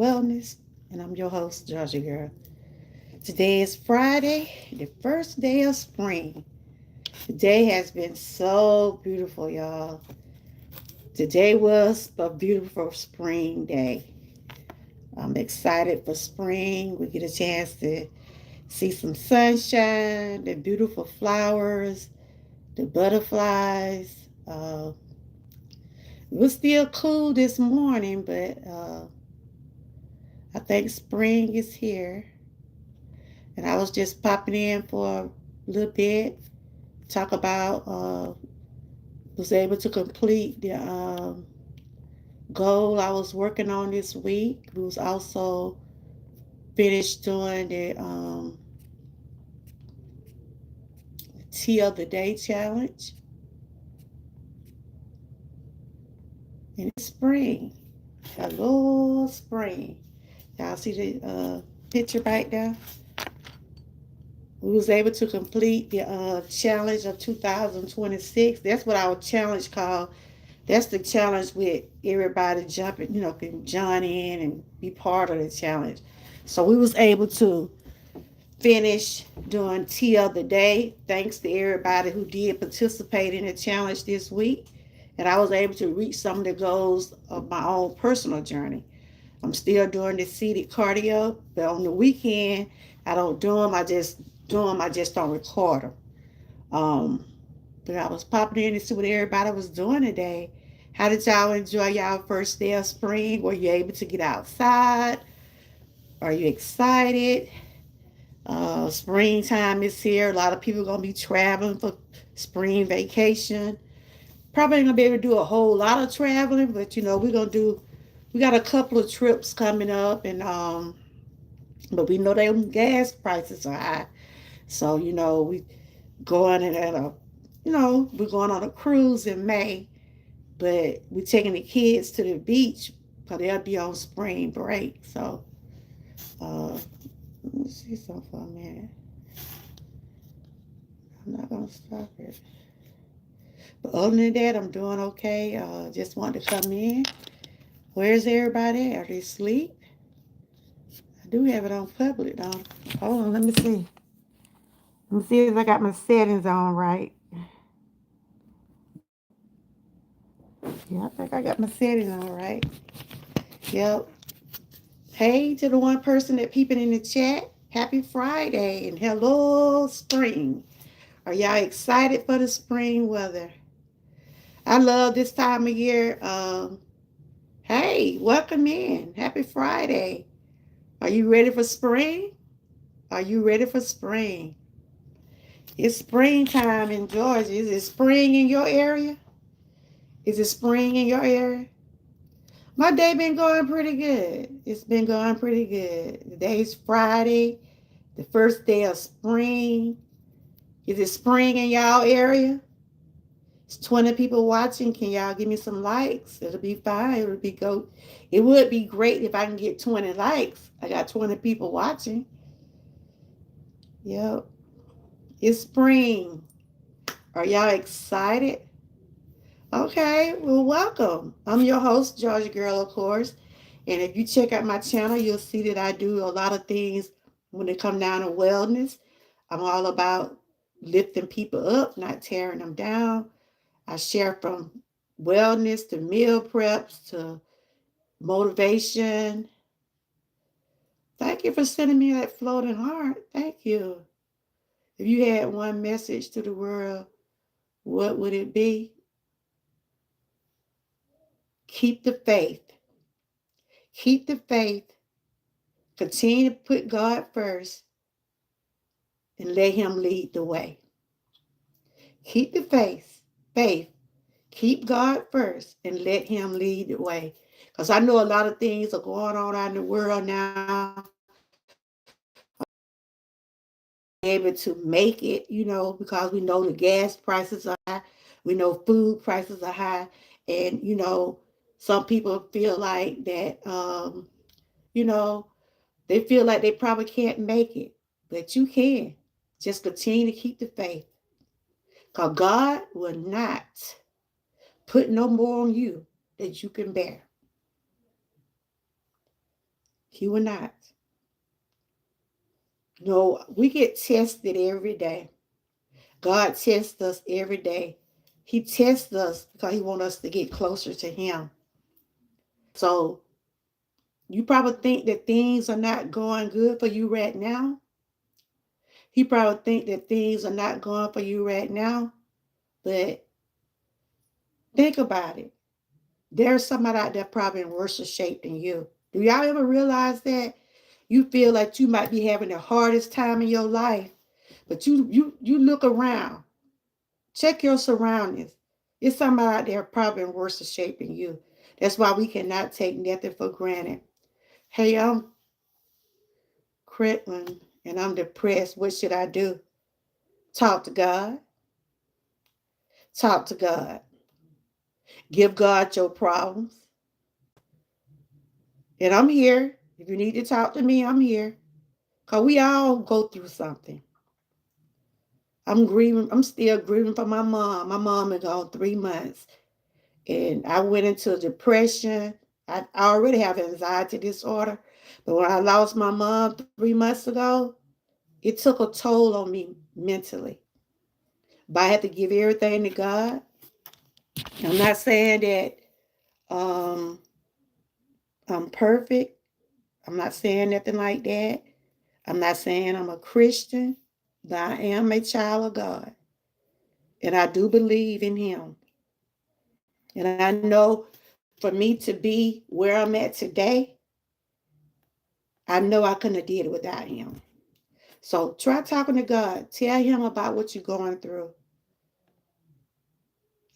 Wellness, and I'm your host, Georgia Girl. Today is Friday, the first day of spring. The day has been so beautiful, y'all. Today was a beautiful spring day. I'm excited for spring. We get a chance to see some sunshine, the beautiful flowers, the butterflies. It was still cool this morning, but I think spring is here. And I was just popping in for a little bit, talk about, was able to complete the goal I was working on this week. We was also finished doing the Tea of the Day challenge. And it's spring. Hello, spring. Y'all see the picture right there? We was able to complete the challenge of 2026. That's what our challenge called. That's the challenge with everybody jumping, can join in and be part of the challenge. So we was able to finish doing tea of the day, thanks to everybody who did participate in the challenge this week. And I was able to reach some of the goals of my own personal journey. I'm still doing the seated cardio, but on the weekend, I don't do them. I just do them. I just don't record them. Um, but I was popping in to see what everybody was doing today. How did y'all enjoy y'all first day of spring? Were you able to get outside? Are you excited? Springtime is here. A lot of people are gonna be traveling for spring vacation. Probably ain't gonna be able to do a whole lot of traveling, but we're gonna do. We got a couple of trips coming up, and but we know that gas prices are high. So we going at a, we're going on a cruise in May, but we're taking the kids to the beach because they'll be on spring break. So let me see something for a minute. I'm not gonna stop it. But other than that, I'm doing okay. Just want to come in. Where's everybody? Are they asleep? I do have it on public though. Hold on, let me see. Let me see if I got my settings on right. Yeah, I think I got my settings on right. Yep. Hey to the one person that peeping in the chat. Happy Friday and hello spring. Are y'all excited for the spring weather? I love this time of year. Hey, welcome in. Happy Friday. Are you ready for spring? Are you ready for spring? It's springtime in Georgia. Is it spring in your area? Is it spring in your area? My day been going pretty good. It's been going pretty good. Today's Friday, the first day of spring. Is it spring in y'all area? It's 20 people watching. Can y'all give me some likes? It'll be fine. It'll be go. It would be great if I can get 20 likes. I got 20 people watching. Yep. It's spring. Are y'all excited? Okay, well, welcome. I'm your host, Georgia Girl, of course. And if you check out my channel, you'll see that I do a lot of things when it come down to wellness. I'm all about lifting people up, not tearing them down. I share from wellness to meal preps to motivation. Thank you for sending me that floating heart. Thank you. If you had one message to the world, what would it be? Keep the faith. Keep the faith. Continue to put God first and let Him lead the way. Keep the faith. Faith. Keep God first and let Him lead the way. Because I know a lot of things are going on out in the world now. Able to make it, because we know the gas prices are high. We know food prices are high. And, some people feel like that, you know, they feel like they probably can't make it. But you can. Just continue to keep the faith. Because God will not put no more on you that you can bear. He will not. No, we get tested every day. God tests us every day. He tests us because he wants us to get closer to him. So you probably think that things are not going good for you right now. He probably think that things are not going for you right now. But think about it. There's somebody out there probably in worse shape than you. Do y'all ever realize that? You feel like you might be having the hardest time in your life, but you look around. Check your surroundings. It's somebody out there probably in worse shape than you. That's why we cannot take nothing for granted. Hey, I'm Critland and I'm depressed. What should I do? Talk to God. Talk to God. Give God your problems. And I'm here. If you need to talk to me, I'm here. Because we all go through something. I'm grieving. I'm still grieving for my mom. My mom is gone 3 months. And I went into depression. I already have anxiety disorder. But when I lost my mom 3 months ago, it took a toll on me mentally. But I had to give everything to God. I'm not saying that um, I'm perfect. I'm not saying nothing like that. I'm not saying I'm a Christian, but I am a child of God. And I do believe in him. And I know for me to be where I'm at today, I know I couldn't have did it without him. So try talking to God. Tell him about what you're going through.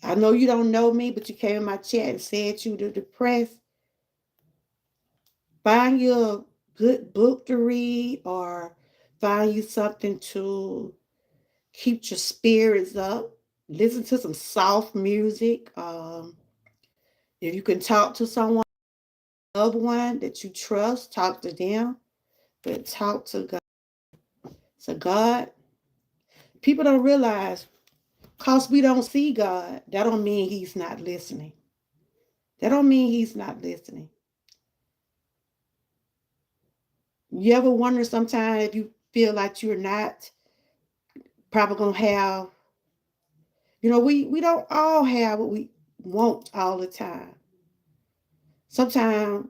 I know you don't know me, but you came in my chat and said you were depressed. Find you a good book to read or find you something to keep your spirits up. Listen to some soft music. If you can talk to someone, loved one that you trust, talk to them, but talk to God. So God, people don't realize because we don't see God, that don't mean he's not listening. That don't mean he's not listening. You ever wonder sometimes if you feel like you're not probably gonna have, we don't all have what we want all the time. Sometimes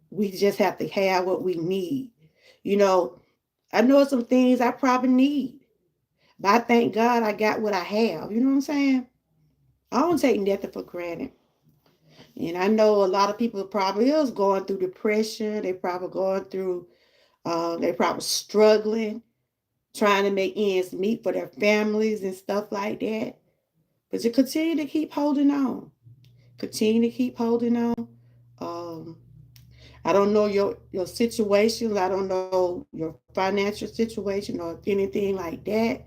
we just have to have what we need. You know, I know some things I probably need, but I thank God I got what I have. You know what I'm saying? I don't take nothing for granted. And I know a lot of people probably is going through depression. They probably going through, they probably struggling, trying to make ends meet for their families and stuff like that. But you continue to keep holding on. Continue to keep holding on. Um, I don't know your situations. I don't know your financial situation or anything like that.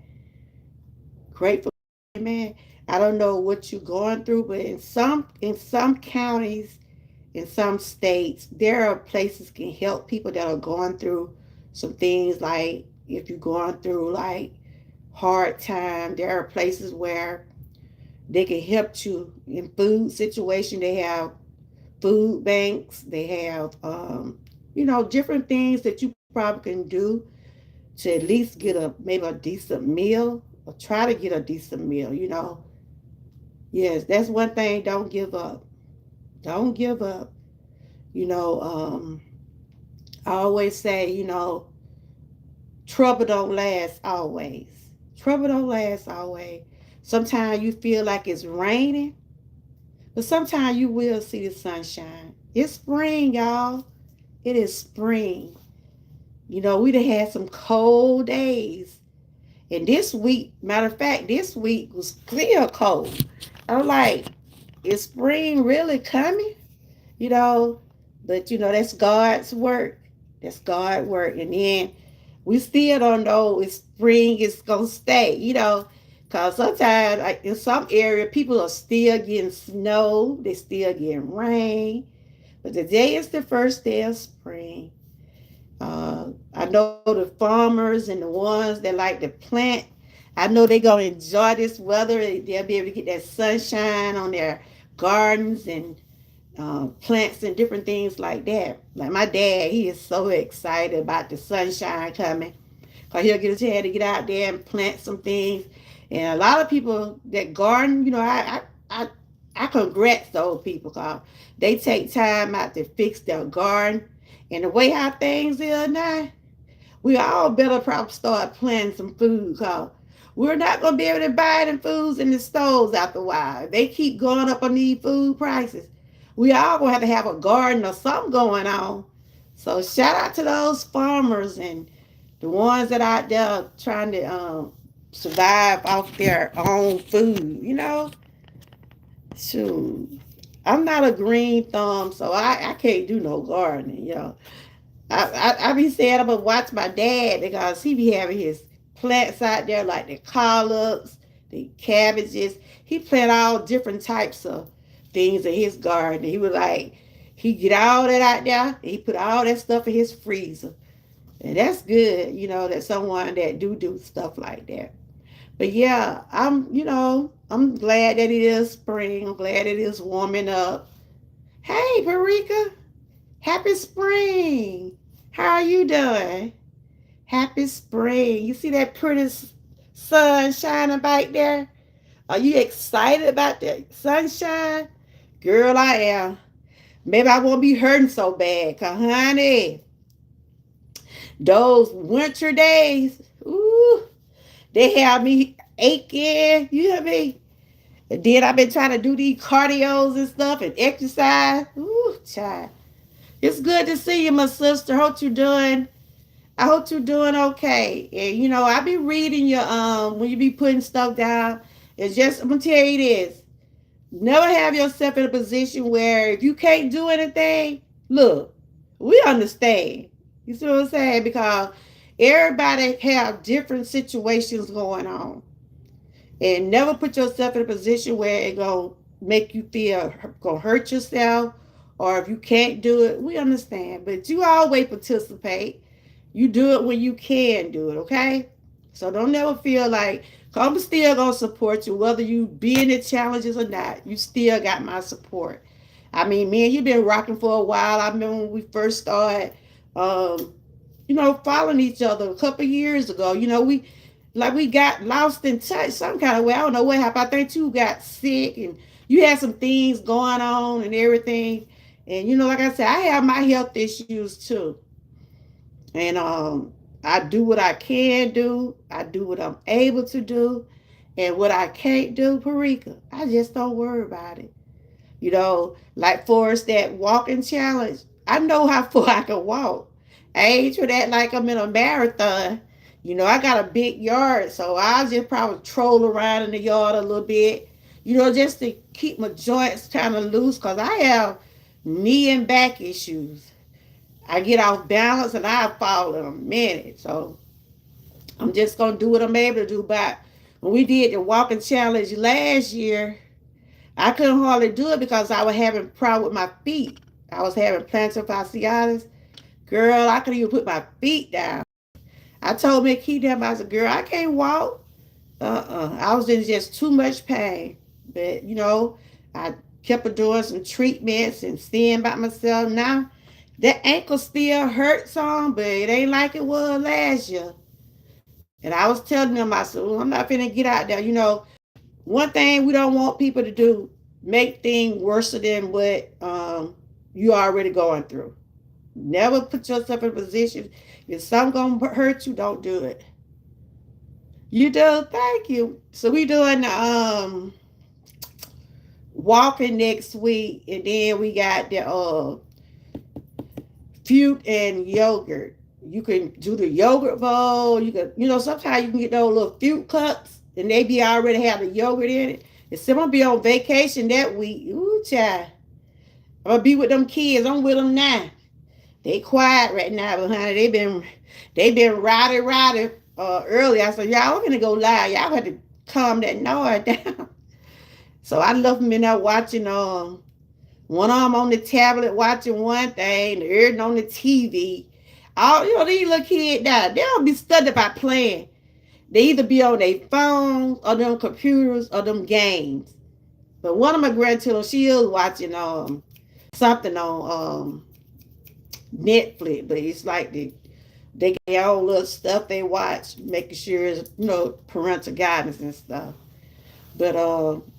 Grateful, man. I don't know what you're going through, but in some counties, in some states, there are places can help people that are going through some things. Like if you're going through like hard time, there are places where they can help you in food situation. They have food banks. They have different things that you probably can do to at least get a maybe a decent meal or try to get a decent meal. Yes, that's one thing. Don't give up. Don't give up. You know, I always say, trouble don't last always. Trouble don't last always. Sometimes you feel like it's raining, but sometimes you will see the sunshine. It's spring, y'all. It is spring. We done had some cold days. And this week, matter of fact, this week was clear cold. I'm like, is spring really coming? You know, but that's God's work. That's God's work. And then we still don't know if spring is gonna stay. Because sometimes like in some area people are still getting snow, they still getting rain. But today is the first day of spring. I know the farmers and the ones that like to plant, I know they're gonna enjoy this weather. They'll be able to get that sunshine on their gardens and plants and different things like that. Like my dad, he is so excited about the sunshine coming. Cause he'll get a chance to get out there and plant some things. And a lot of people that garden, I congrats those people because they take time out to fix their garden. And the way how things are now, we all better probably start planting some food because we're not going to be able to buy them foods in the stores after a while. They keep going up on these food prices. We all going to have a garden or something going on. So shout out to those farmers and the ones that out there trying to survive off their own food, Shoot. I'm not a green thumb, so I can't do no gardening. I be saying I'm gonna watch my dad because he be having his plants out there like the collards, the cabbages. He plant all different types of things in his garden. He was like, he get all that out there. And he put all that stuff in his freezer, and that's good. That someone that do stuff like that. But yeah, I'm glad that it is spring. I'm glad it is warming up. Hey, Parika, happy spring. How are you doing? Happy spring. You see that pretty sun shining back there? Are you excited about the sunshine? Girl, I am. Maybe I won't be hurting so bad. Cause honey, those winter days, ooh, they have me aching. You hear me? And then I've been trying to do these cardios and stuff and exercise. Ooh, child. It's good to see you, my sister. I hope you're doing okay. And I be reading your when you be putting stuff down. It's just I'm gonna tell you this. Never have yourself in a position where if you can't do anything, look, we understand. You see what I'm saying? Because everybody have different situations going on. And never put yourself in a position where it gonna make you feel gonna hurt yourself, or if you can't do it, we understand. But you always participate. You do it when you can do it, okay? So don't never feel like I'm still gonna support you, whether you be in the challenges or not. You still got my support. I mean, man, you've been rocking for a while. I remember when we first started, um, following each other a couple years ago. We got lost in touch some kind of way. I don't know what happened. I think you got sick and you had some things going on and everything. And like I said, I have my health issues too. And I do what I can do. I do what I'm able to do. And what I can't do, Parika, I just don't worry about it. Like for us that walking challenge, I know how far I can walk. I ain't for that like I'm in a marathon. I got a big yard, so I'll just probably troll around in the yard a little bit, just to keep my joints kind of loose because I have knee and back issues. I get off balance and I fall in a minute. So I'm just going to do what I'm able to do. But when we did the walking challenge last year, I couldn't hardly do it because I was having a problem with my feet. I was having plantar fasciitis. Girl, I couldn't even put my feet down. I told me to keep them. I said, girl, I can't walk. I was in just too much pain. But, I kept doing some treatments and staying by myself. Now, that ankle still hurts some, but it ain't like it was last year. And I was telling them, I said, well, I'm not finna get out there. One thing we don't want people to do, make things worse than what you already going through. Never put yourself in a position. If something gonna hurt you, don't do it. You do? Thank you. So we doing walking next week, and then we got the fruit and yogurt. You can do the yogurt bowl. You can, sometimes you can get those little fruit cups, and they be already have the yogurt in it. And someone be on vacation that week. Ooh, child. I'm gonna be with them kids. I'm with them now. They quiet right now, but honey, they been rowdy early. I said, y'all, I'm gonna go live. Y'all have to calm that noise down. So I left them in there watching one of them on the tablet watching one thing, the other on the TV. All these little kids now, they don't be studying about playing. They either be on their phones or them computers or them games. But one of my grandchildren, she is watching something on Netflix, but it's like they get all little stuff they watch, making sure it's parental guidance and stuff. But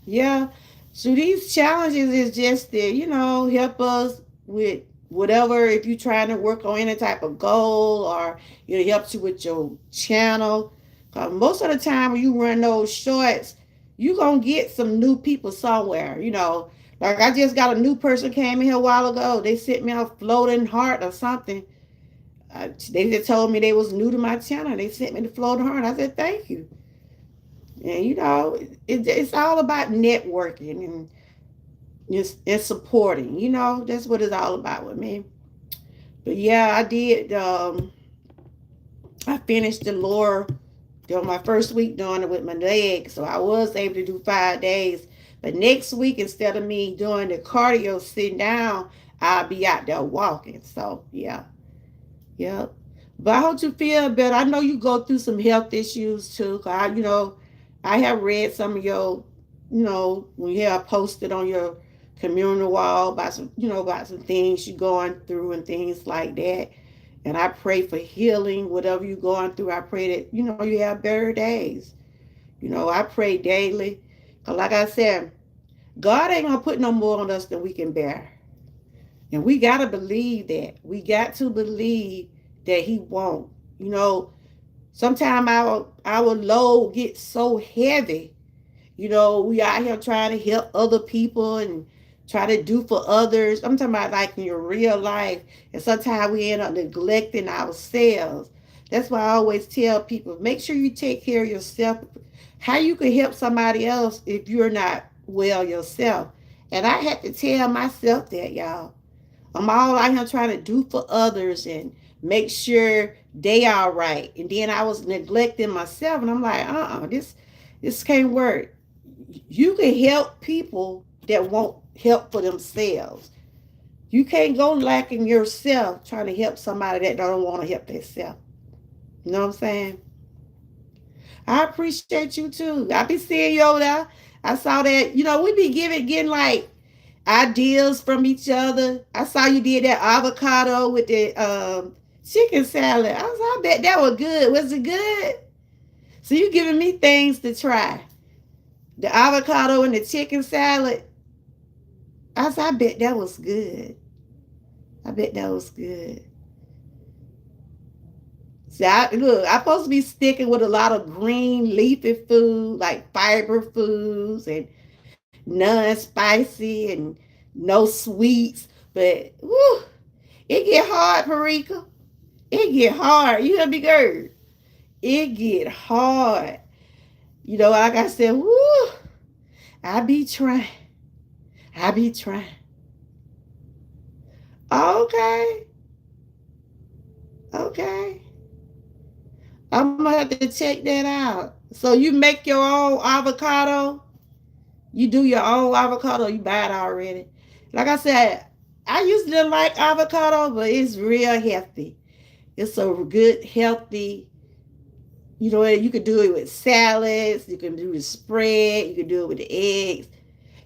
yeah. So these challenges is just to help us with whatever. If you're trying to work on any type of goal, or it helps you with your channel. Cause most of the time when you run those shorts, you gonna get some new people somewhere. Like I just got a new person came in here a while ago. They sent me a floating heart or something. They just told me they was new to my channel. They sent me the floating heart. I said thank you. And it's all about networking and supporting. That's what it's all about with me. But yeah, I did. I finished the lower during my first week doing it with my leg, so I was able to do 5 days. But next week, instead of me doing the cardio sitting down, I'll be out there walking. So yeah, yep. But I hope you feel better. I know you go through some health issues too. 'Cause I have read some of your, when you have posted on your communal wall about some things you're going through and things like that. And I pray for healing, whatever you're going through. I pray that, you have better days. I pray daily. Because like I said, God ain't going to put no more on us than we can bear. And we got to believe that. We got to believe that he won't. Sometimes our load gets so heavy. We out here trying to help other people and try to do for others. I'm talking about like in your real life. And sometimes we end up neglecting ourselves. That's why I always tell people, make sure you take care of yourself. How you can help somebody else if you're not well yourself. And I had to tell myself that, y'all. I'm all out here trying to do for others and make sure they are right. And then I was neglecting myself, and I'm like, this can't work. You can help people that won't help for themselves. You can't go lacking yourself trying to help somebody that don't want to help themselves. You know what I'm saying? I appreciate you too. I be seeing you over there. I saw that, we be getting like ideas from each other. I saw you did that avocado with the chicken salad. I bet that was good. Was it good? So you giving me things to try. The avocado and the chicken salad. I bet that was good. I bet that was good. See, look, I'm supposed to be sticking with a lot of green leafy food, like fiber foods and non-spicy and no sweets. But whew, it get hard, Parika. It get hard. You hear me, girl? It get hard. Like I said, whoo, I be trying. I be trying. Okay. Okay. I'm gonna have to check that out. So you make your own avocado? You do your own avocado, you buy it already. Like I said, I used to like avocado, but it's real healthy. It's a good, healthy, you can do it with salads, you can do the spread, you can do it with the eggs.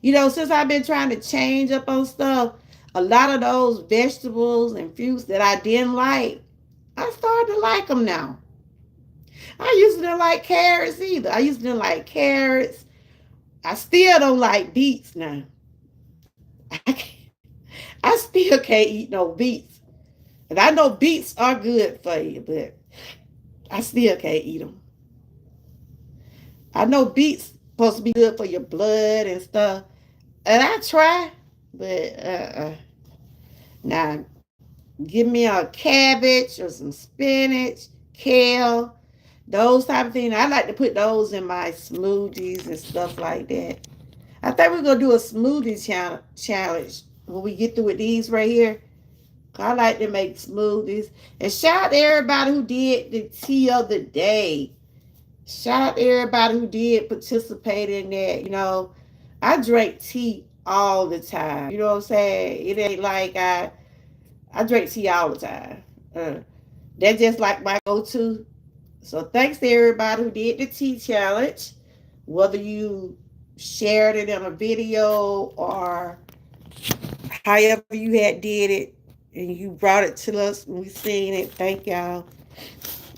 Since I've been trying to change up on stuff, a lot of those vegetables and fruits that I didn't like, I started to like them now. I used to didn't like carrots either. I used to didn't like carrots. I still don't like beets now. I still can't eat no beets. And I know beets are good for you, but I still can't eat them. I know beets supposed to be good for your blood and stuff. And I try, but now give me a cabbage or some spinach, kale, those type of things. I like to put those in my smoothies and stuff like that. I think we're gonna do a smoothie challenge when we get through with these right here. I like to make smoothies. And shout out to everybody who did the tea of the day. Shout out to everybody who did participate in that. I drink tea all the time. You know what I'm saying? It ain't like I drink tea all the time. That's just like my go-to. So thanks to everybody who did the tea challenge. Whether you shared it in a video or however you had did it and you brought it to us and we seen it. Thank y'all.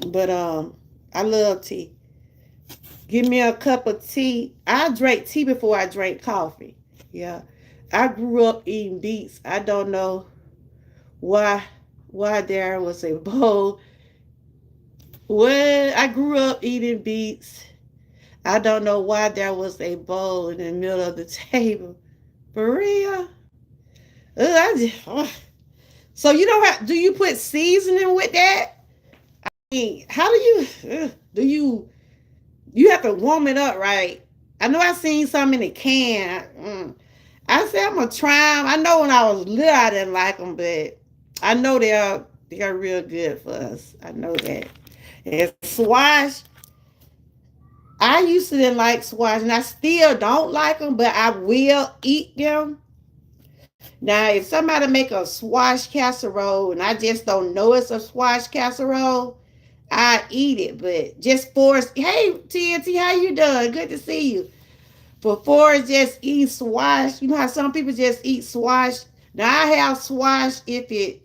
But I love tea. Give me a cup of tea. I drank tea before I drank coffee. Yeah. I grew up eating beets. I don't know why there was a bowl. When I grew up eating beets, I don't know why there was a bowl in the middle of the table. For real? So you don't have? Do you put seasoning with that? I mean, how do you? You have to warm it up, right? I know I seen some in the can. I said I'm gonna try them. I know when I was little I didn't like them, but I know they are real good for us. I know that. And squash, I used to didn't like squash, and I still don't like them, but I will eat them. Now, if somebody make a squash casserole and I just don't know it's a squash casserole, I eat it. But just for hey TNT, how you doing? Good to see you. Before just eat squash, you know how some people just eat squash. Now I have squash if it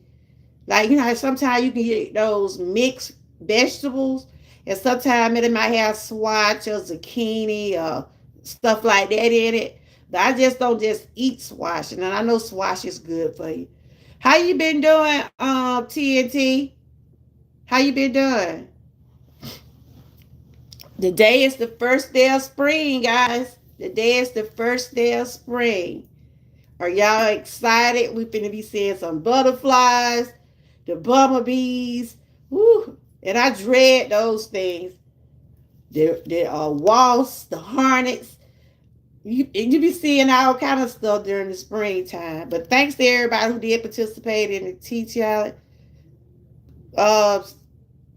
like you know how sometimes you can get those mixed vegetables, and sometimes it might have squash or zucchini or stuff like that in it. But I just don't just eat squash, and I know squash is good for you. How you been doing, TNT? How you been doing? The day is the first day of spring, guys. The day is the first day of spring. Are y'all excited? We finna be seeing some butterflies, the bumblebees. Woo! And I dread those things. There are wasps, the hornets. You be seeing all kind of stuff during the springtime. But thanks to everybody who did participate in the tea challenge. Uh,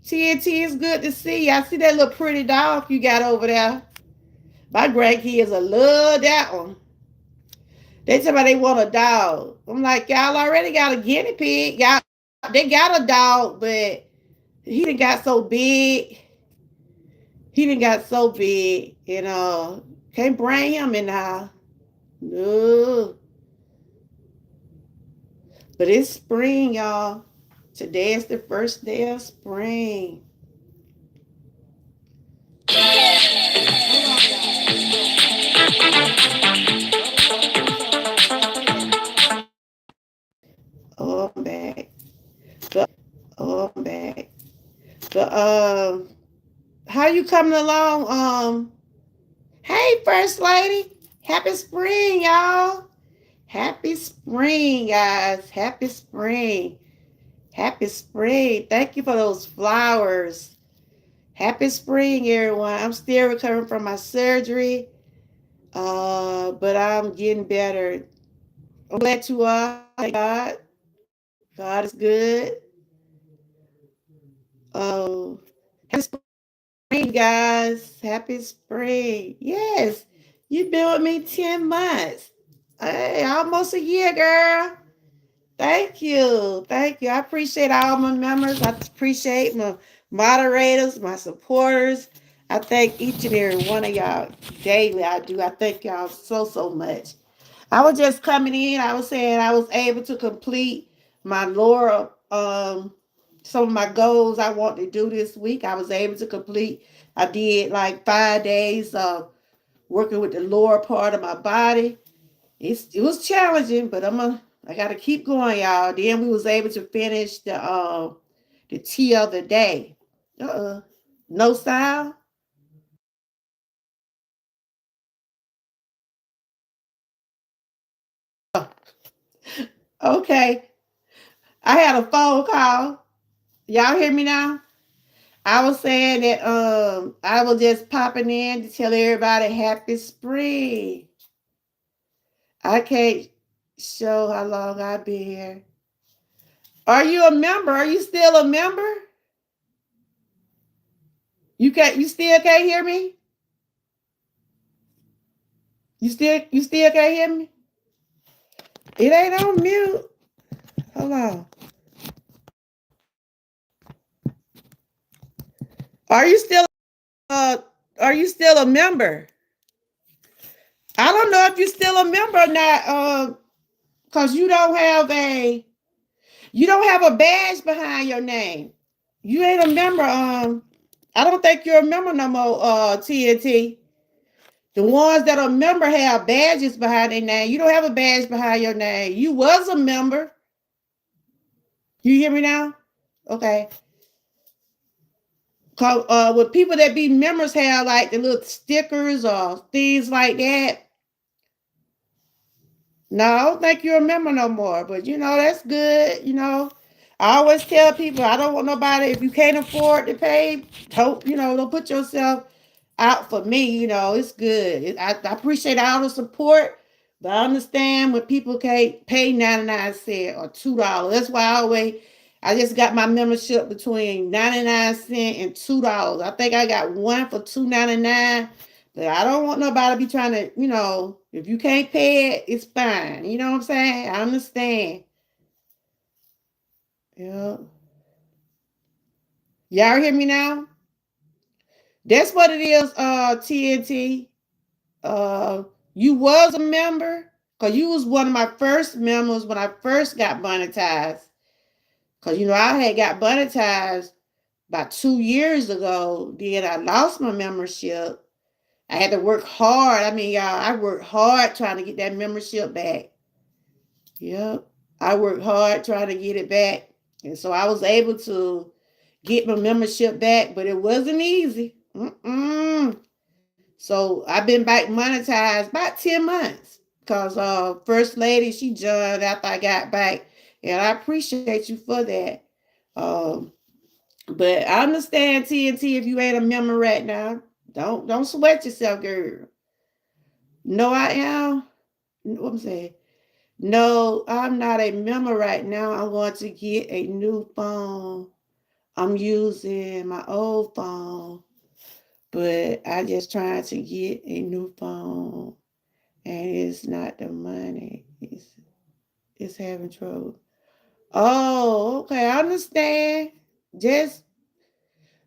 TNT is good to see you. I see that little pretty dog you got over there. My grandkids will love that one. They tell me they want a dog. I'm like, y'all already got a guinea pig. Y'all, they got a dog, but he done got so big. He done got so big, can't bring him in now. No. But it's spring, y'all. Today is the first day of spring. Oh, I'm back. I'm back. But how you coming along? Hey, First Lady. Happy spring, y'all. Happy spring, guys. Happy spring. Happy spring. Thank you for those flowers. Happy spring, everyone. I'm still recovering from my surgery, but I'm getting better. I'm glad to thank God. God is good. Oh, happy spring, guys. Happy spring. Yes, you've been with me 10 months. Hey, almost a year, girl. Thank you. Thank you. I appreciate all my members. I appreciate my moderators, my supporters. I thank each and every one of y'all daily. I do. I thank y'all so, so much. I was just coming in. I was saying I was able to complete my Laura, some of my goals I want to do this week. I was able to complete. I did like 5 days of working with the lower part of my body. It was challenging, but I gotta keep going, y'all. Then we was able to finish the tea of the day. No sound. Okay, I had a phone call. Y'all hear me now? I was saying that I was just popping in to tell everybody happy spring. I can't show how long I've been here. Are you a member? Are you still a member? You still can't hear me? You still can't hear me? It ain't on mute. Hold on. Are you still uh are you still a member? I don't know if you're still a member or not, Because you don't have a badge behind your name. You ain't a member. I don't think you're a member no more, TNT. The ones that are member have badges behind their name. You don't have a badge behind your name. You was a member. You hear me now? Okay. With people that be members have like the little stickers or things like that. No, I don't think you're a member no more. But that's good. I always tell people I don't want nobody, if you can't afford to pay, don't put yourself out for me. It's good. I appreciate all the support, but I understand when people can't pay 99 cents or $2. That's why I just got my membership between 99 cents and $2. I think I got one for $2.99. But I don't want nobody to be trying to, if you can't pay it, it's fine. You know what I'm saying? I understand. Yeah. Y'all hear me now? That's what it is, TNT. You was a member, because you was one of my first members when I first got monetized. Because, I had got monetized about 2 years ago. Then I lost my membership. I had to work hard. I mean, y'all, I worked hard trying to get that membership back. Yep. I worked hard trying to get it back. And so I was able to get my membership back, but it wasn't easy. So I've been back monetized about 10 months because First Lady, she joined after I got back. And I appreciate you for that. But I understand, TNT, if you ain't a member right now. Don't sweat yourself, girl. No, I am. What I'm saying? No, I'm not a member right now. I'm going to get a new phone. I'm using my old phone, but I just trying to get a new phone, and it's not the money. It's having trouble. Oh, okay, I understand. Just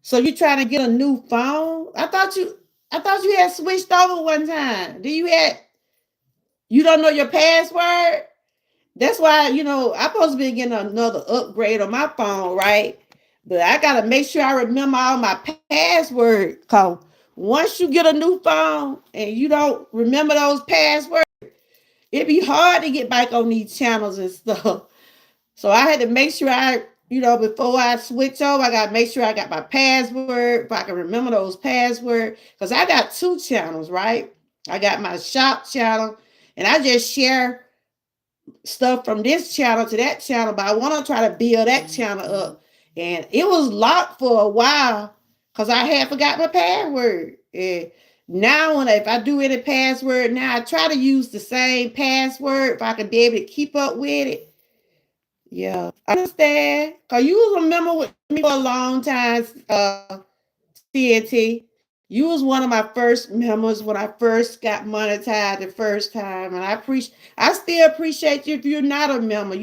so you trying to get a new phone? I thought you had switched over one time. You don't know your password? That's why, I'm supposed to be getting another upgrade on my phone, right? But I got to make sure I remember all my passwords. Because once you get a new phone and you don't remember those passwords, it'd be hard to get back on these channels and stuff. So I had to make sure before I switch over, I got to make sure I got my password, if I can remember those passwords. Because I got two channels, right? I got my shop channel, and I just share stuff from this channel to that channel, but I want to try to build that channel up. And it was locked for a while because I had forgot my password. And now if I do any password now, I try to use the same password if I can be able to keep up with it. Yeah, I understand. Because you was a member with me for a long time, TNT. You was one of my first members when I first got monetized the first time, and I still appreciate you if you're not a member.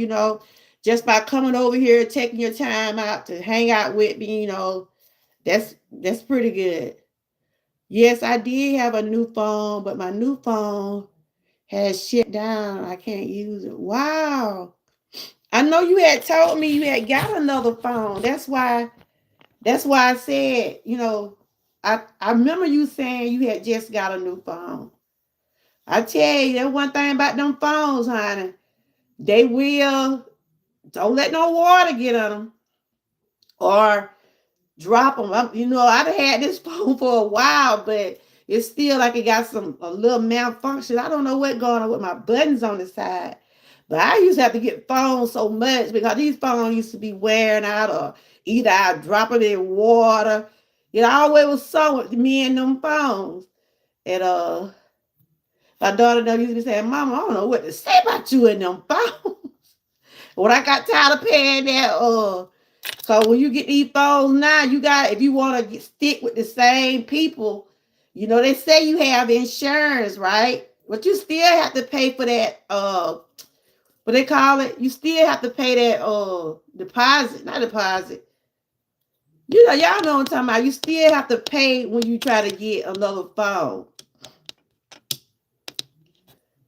Just by coming over here, taking your time out to hang out with me. That's pretty good. Yes, I did have a new phone, but my new phone has shut down. I can't use it. Wow. I know you had told me you had got another phone. That's why I said, I remember you saying you had just got a new phone. I tell you, that one thing about them phones, honey. They will, don't let no water get on them or drop them. I've had this phone for a while, but it's still like it got a little malfunction. I don't know what's going on with my buttons on the side. But I used to have to get phones so much because these phones used to be wearing out, or either I drop it in water. It always was so with me and them phones. And my daughter used to be saying, Mama, I don't know what to say about you and them phones. When I got tired of paying that, so when you get these phones now, if you want to stick with the same people, they say you have insurance, right? But you still have to pay for that, what they call it. You still have to pay that deposit, not deposit. Y'all know what I'm talking about. You still have to pay when you try to get another phone.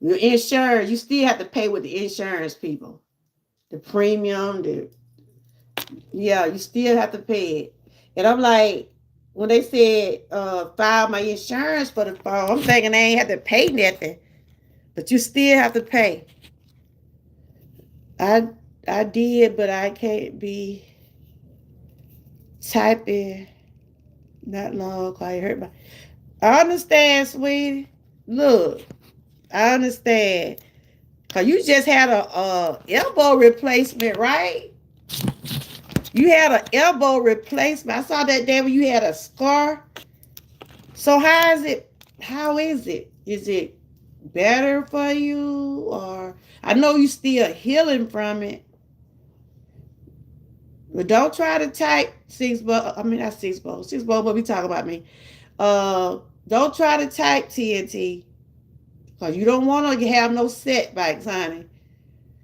Your insurance, you still have to pay with the insurance people. The premium, yeah, you still have to pay it. And I'm like, when they said file my insurance for the phone, I'm thinking they ain't have to pay nothing. But you still have to pay. I I did, but I can't be typing not long because I hurt my. I understand, sweetie. Look, I understand. Cause you just had a elbow replacement, right? You had an elbow replacement. I saw that day when you had a scar. So how is it? How is it? Is it better for you, or I know you still healing from it? But don't try to type six ball. I mean not six ball. Six ball, but we talk about me. Don't try to type TNT. Because you don't want to have no setbacks, honey.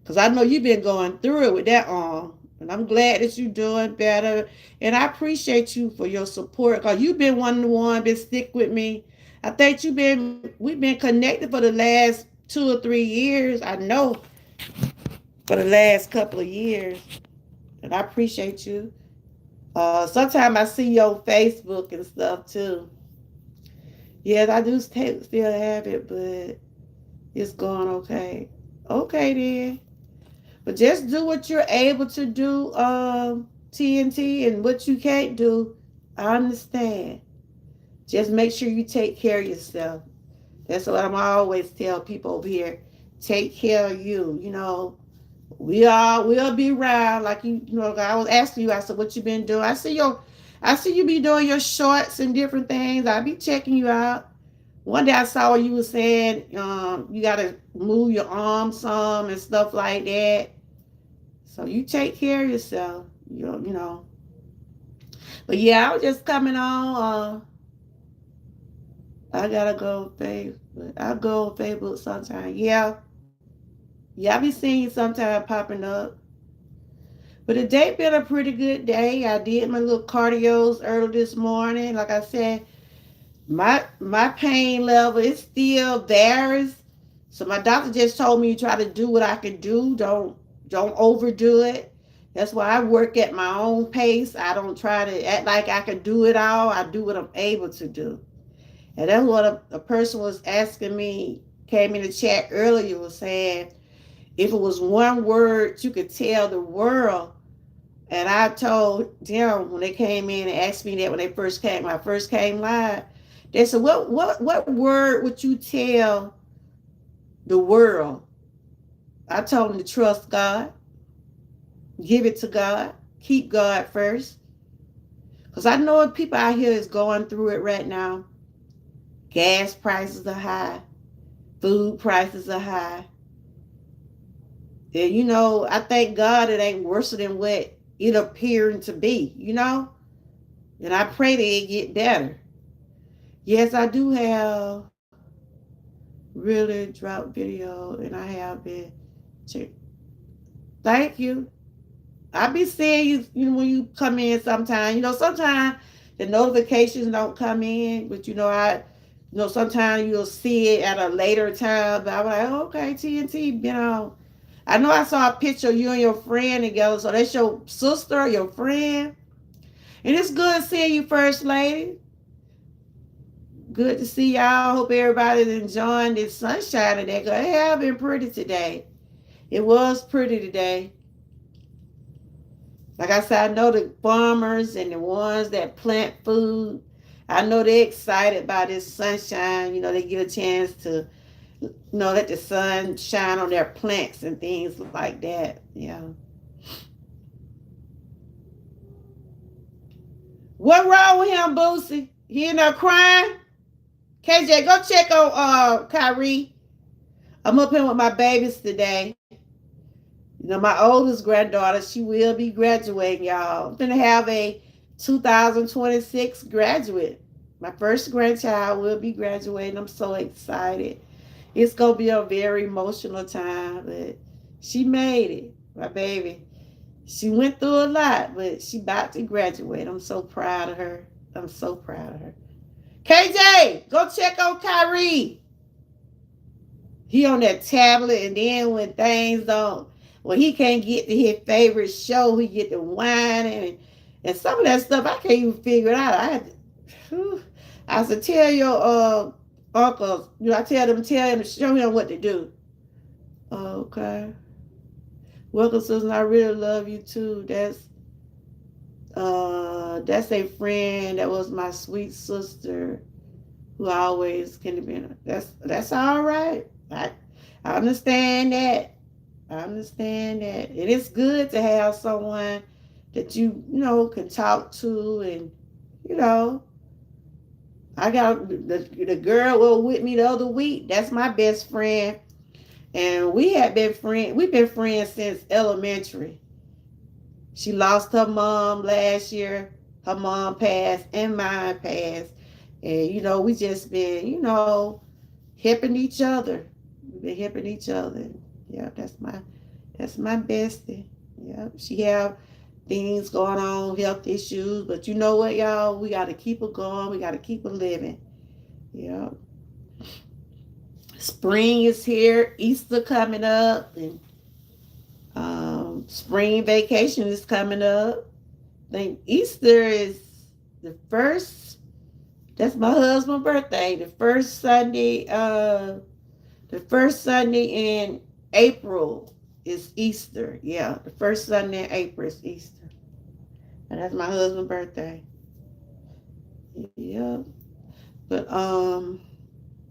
Because I know you've been going through it with that arm. And I'm glad that you're doing better. And I appreciate you for your support. Because you've been one of the ones been stick with me. I think we've been connected for the last 2 or 3 years. I know for the last couple of years. And I appreciate you. Sometimes I see your Facebook and stuff too. Yes, I do still have it, but it's going okay. Okay then. But just do what you're able to do, TNT, and what you can't do, I understand. Just make sure you take care of yourself. That's what I'm always tell people over here. Take care of you. You know, we'll be around. Like you know, I was asking you, I said, what you been doing? I see you be doing your shorts and different things. I'll be checking you out. One day I saw you were saying you gotta move your arms some and stuff like that. So you take care of yourself. You know. But yeah, I was just coming on. I gotta go on Facebook. I go on Facebook sometime. Yeah. Yeah, I be seeing you sometime popping up. But the day been a pretty good day. I did my little cardios early this morning. Like I said, my pain level is still varies. So my doctor just told me to try to do what I can do. Don't overdo it. That's why I work at my own pace. I don't try to act like I can do it all. I do what I'm able to do. And that's what a person was asking me, came in the chat earlier, was saying, if it was one word you could tell the world. And I told them when they came in and asked me that when I first came live, they said, what word would you tell the world? I told them to trust God, give it to God, keep God first. Because I know people out here is going through it right now. Gas prices are high. Food prices are high. And, you know, I thank God it ain't worse than what it appearing to be, you know? And I pray that it get better. Yes, I do have really drop video, and I have been. Thank you. I be seeing you, you know, when you come in sometime. You know, sometimes the notifications don't come in, but sometimes you'll see it at a later time. But I'm like, oh, okay, TNT, you know. I know I saw a picture of you and your friend together, so that's your sister, your friend. And it's good seeing you, First Lady. Good to see y'all. Hope everybody's enjoying this sunshine today. Because it have been pretty today. It was pretty today. Like I said, I know the farmers and the ones that plant food, I know they're excited by this sunshine. You know, they get a chance to, you know, let the sun shine on their plants and things like that. Yeah. What wrong with him, Boosie? He in there crying? KJ, go check on Kyrie. I'm up here with my babies today. You know, my oldest granddaughter, she will be graduating, y'all. I'm gonna have a 2026 graduate. My first grandchild will be graduating. I'm so excited. It's gonna be a very emotional time, but she made it, my baby. She went through a lot, but she about to graduate. I'm so proud of her. I'm so proud of her. KJ, go check on Kyrie. He on that tablet, and then when things don't, when he can't get to his favorite show, he get to whining and some of that stuff I can't even figure it out. I said, tell your uncles, I tell him to show him what to do. Okay. Welcome, Susan. I really love you too. That's a friend that was my sweet sister who always can be. That's all right. I understand that. I understand that. And it's good to have someone that can talk to, and you know, I got the girl was with me the other week. That's my best friend. And we've been friends since elementary. She lost her mom last year. Her mom passed and mine passed. And we just been, helping each other. We've been helping each other. Yeah, that's my bestie. Yeah. She have things going on, health issues, but you know what, y'all? We gotta keep her going. We gotta keep her living. Yeah. Spring is here, Easter coming up, and spring vacation is coming up. I think Easter is the first. That's my husband's birthday. The first Sunday in April is Easter. Yeah, the first Sunday in April is Easter, and that's my husband's birthday. Yeah, but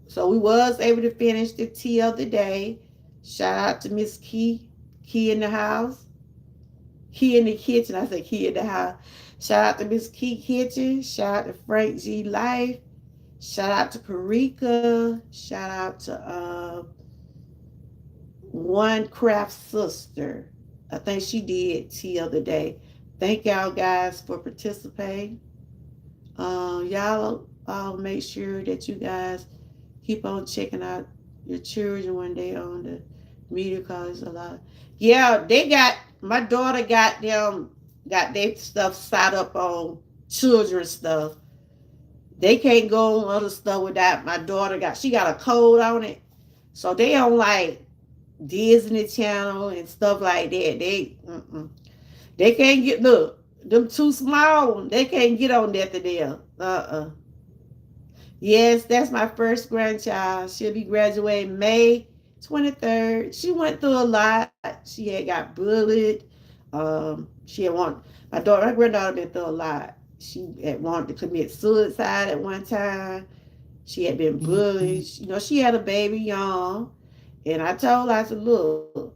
so we was able to finish the tea of the day. Shout out to Miss Key in the house. Key in the kitchen. I said Key in the house. Shout out to Miss Key Kitchen. Shout out to Frank G Life. Shout out to Parika. Shout out to One Craft Sister. I think she did tea of the day. Thank y'all guys for participating. Y'all make sure that you guys keep on checking out your children when they on the media, cause a lot. Yeah, my daughter got their stuff set up on children's stuff. They can't go on other stuff without my daughter she got a code on it. So they on like Disney Channel and stuff like that. They can't get them too small. They can't get on that to them. Yes, that's my first grandchild. She'll be graduating May 23rd. She went through a lot. She had got bullied. My granddaughter been through a lot. She had wanted to commit suicide at one time. She had been bullied. She had a baby young. And I told her, I said, look,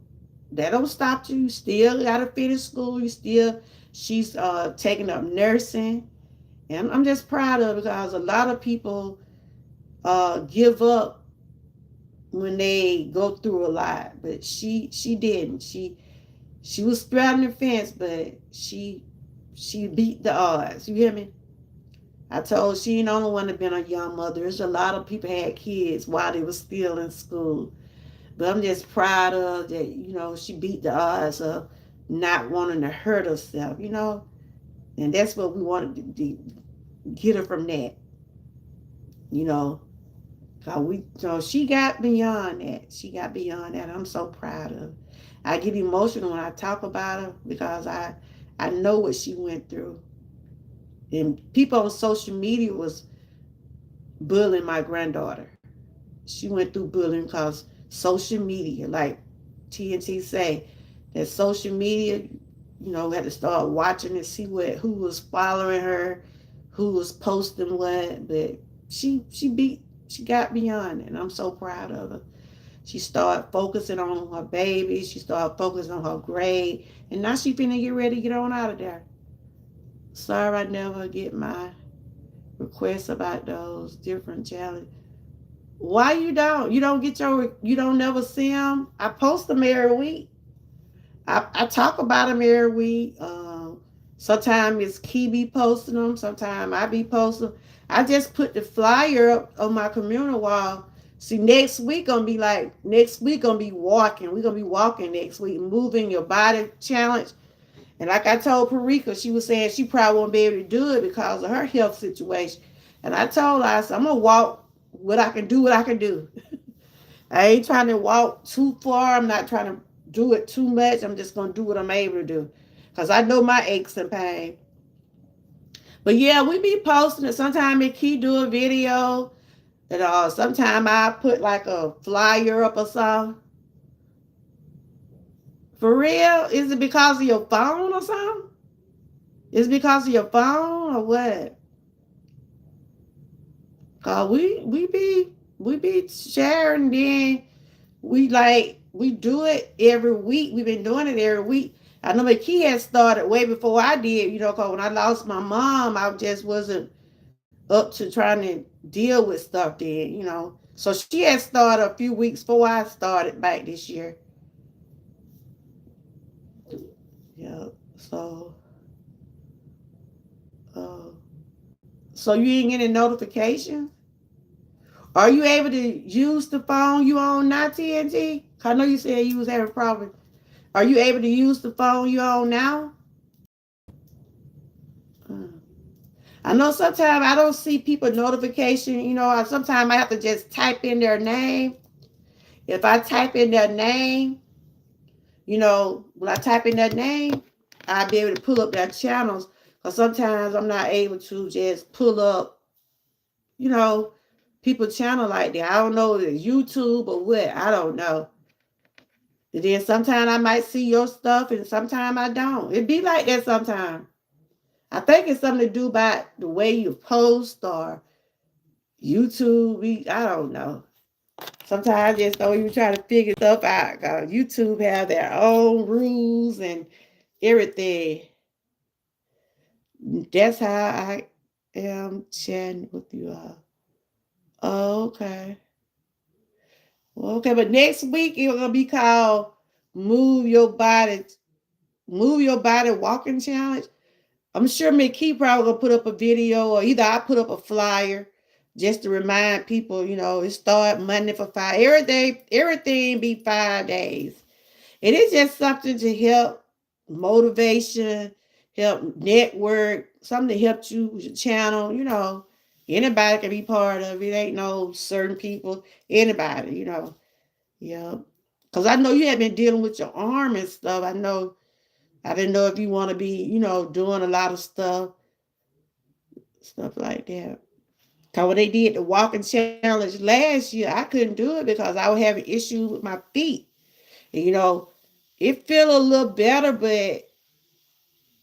that don't stop you. You still got to finish school. She's taking up nursing. And I'm just proud of her because a lot of people give up when they go through a lot. But she didn't. She was straddling the fence, but she beat the odds. You hear me? I told her she ain't the only one that been a young mother. There's a lot of people had kids while they were still in school. But I'm just proud of that, she beat the odds of not wanting to hurt herself, And that's what we wanted to get her from that. Cause she got beyond that. She got beyond that. I'm so proud of her. I get emotional when I talk about her because I know what she went through. And people on social media was bullying my granddaughter. She went through bullying because social media, like TNT say, that social media, had to start watching and see who was following her, who was posting what. But she got beyond it, and I'm so proud of her. She started focusing on her baby. She started focusing on her grade, and now she finna get ready to get on out of there. Sorry, I never get my requests about those different challenges. Why you don't? You don't never see them? I post them every week. I talk about them every week. Sometimes it's Key be posting them. Sometimes I be posting them. I just put the flyer up on my community wall. See, next week gonna be walking. We're gonna be walking next week, moving your body challenge. And like I told Parika, she was saying she probably won't be able to do it because of her health situation. And I told her, I said, I'm gonna walk what I can do. I ain't trying to walk too far. I'm not trying to do it too much. I'm just gonna do what I'm able to do. Cause I know my aches and pain. But yeah, we be posting it. Sometimes it keep do a video. And sometimes I put like a flyer up or something. For real? Is it because of your phone or something? Is it because of your phone or what? Cause we be sharing, then we do it every week. We've been doing it every week. I know McKee had started way before I did, cause when I lost my mom, I just wasn't up to trying to deal with stuff then. So she had started a few weeks before I started back this year. Yeah. Uh, so you ain't getting notifications? Are you able to use the phone you own now, TNT? I know you said you was having problems. Are you able to use the phone you own now? Mm. I know sometimes I don't see people notification. Sometimes I have to just type in their name. If I type in their name, when I type in their name, I'll be able to pull up their channels. Because sometimes I'm not able to just pull up, you know, people channel like that. I don't know if it's YouTube or what. I don't know. And then sometimes I might see your stuff and sometimes I don't. It be like that sometimes. I think it's something to do about the way you post or YouTube. I don't know. Sometimes I just don't even try to figure stuff out. YouTube have their own rules and everything. That's how I am chatting with you all. Oh, okay. Well, okay, but next week it's gonna be called Move Your Body, Move Your Body Walking Challenge. I'm sure McKee probably gonna put up a video, or either I put up a flyer just to remind people, it start Monday for 5. Everything be 5 days. It is just something to help motivation, help network, something to help you with your channel. Anybody can be part of it. Ain't no certain people, anybody. Yeah. Because I know you have been dealing with your arm and stuff. I didn't know if you want to be, doing a lot of stuff like that. Because when they did the walking challenge last year, I couldn't do it because I was having issues with my feet. And, it feel a little better, but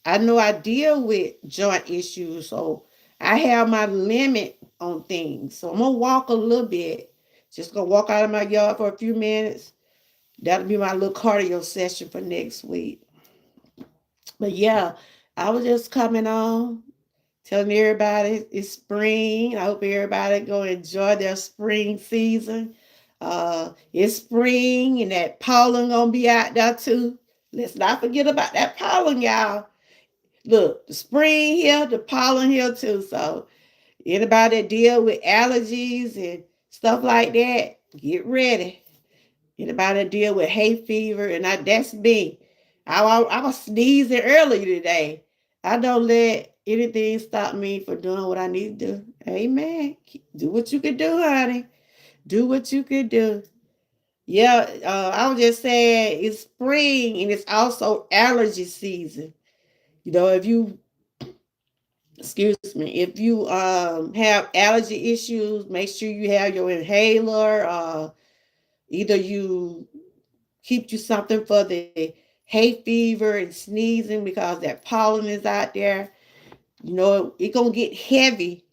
I know I deal with joint issues, so I have my limit on things. So I'm gonna walk a little bit. Just gonna walk out of my yard for a few minutes. That'll be my little cardio session for next week. But yeah, I was just coming on, telling everybody it's spring. I hope everybody go enjoy their spring season. It's spring and that pollen gonna be out there too. Let's not forget about that pollen, y'all. Look, the spring here, the pollen here too. So anybody that deal with allergies and stuff like that, get ready. Anybody that deal with hay fever, and that's me. I was sneezing earlier today. I don't let anything stop me from doing what I need to do. Amen. Do what you can do, honey. Do what you can do. Yeah, I was just saying it's spring and it's also allergy season. If you excuse me, if you have allergy issues, make sure you have your inhaler. Either you keep you something for the hay fever and sneezing because that pollen is out there. It's gonna get heavy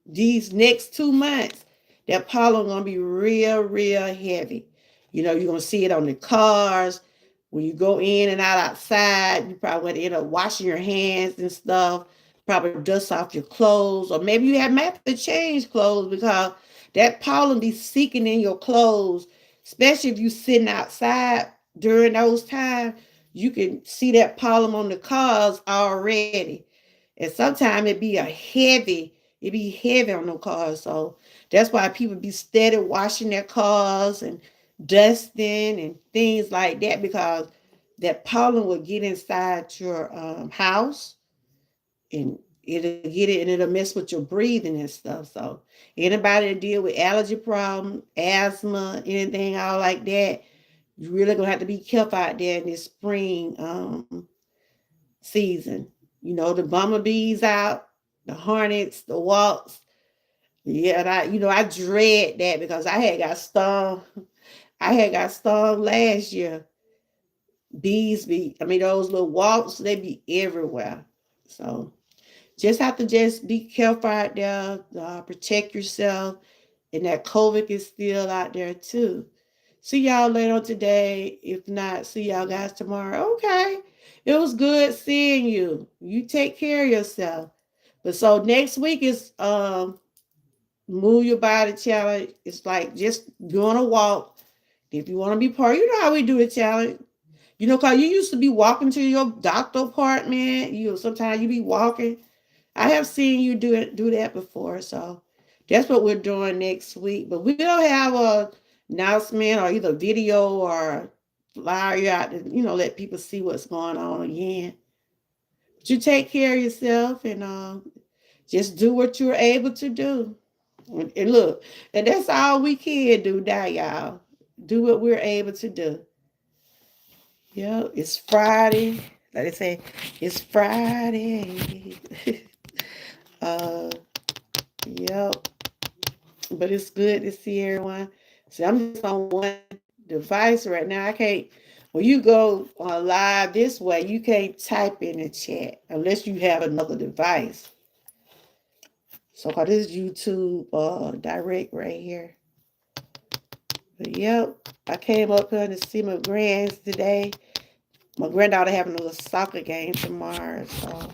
these next 2 months. That pollen gonna be real, real heavy. You're gonna see it on the cars. When you go in and out outside, you probably end up washing your hands and stuff. Probably dust off your clothes, or maybe you have to change clothes because that pollen be seeking in your clothes, especially if you sitting outside during those times. You can see that pollen on the cars already, and sometimes it be heavy on the cars. So that's why people be steady washing their cars and dusting and things like that, because that pollen will get inside your house and it'll get it and it'll mess with your breathing and stuff. So anybody that deal with allergy problem, asthma, anything all like that, you really gonna have to be careful out there in this spring season. You know, the bumblebees out, the hornets, the wasps. Yeah, and I dread that because I had got stung. I had got stung last year. Bees be, I mean, those little wasps, they be everywhere. So just have to just be careful out there, protect yourself, and that COVID is still out there too. See y'all later on today. If not, see y'all guys tomorrow. Okay. It was good seeing you. You take care of yourself. But so next week is move your body challenge. It's like just doing a walk. If you want to be part, you know how we do a challenge. You know, cause you used to be walking to your doctor appointment. Sometimes you be walking. I have seen you do that before, so that's what we're doing next week. But we don't have a announcement or either video or flyer out to let people see what's going on again. But you take care of yourself and just do what you're able to do. And look, and that's all we can do now, y'all. Do what we're able to do. Yep, it's Friday. Like they say, it's Friday. uh, yep. But it's good to see everyone. See, I'm just on one device right now. I can't. When you go live this way, you can't type in the chat unless you have another device. So this is YouTube direct right here. But yep, I came up here to see my grands today. My granddaughter having a little soccer game tomorrow, so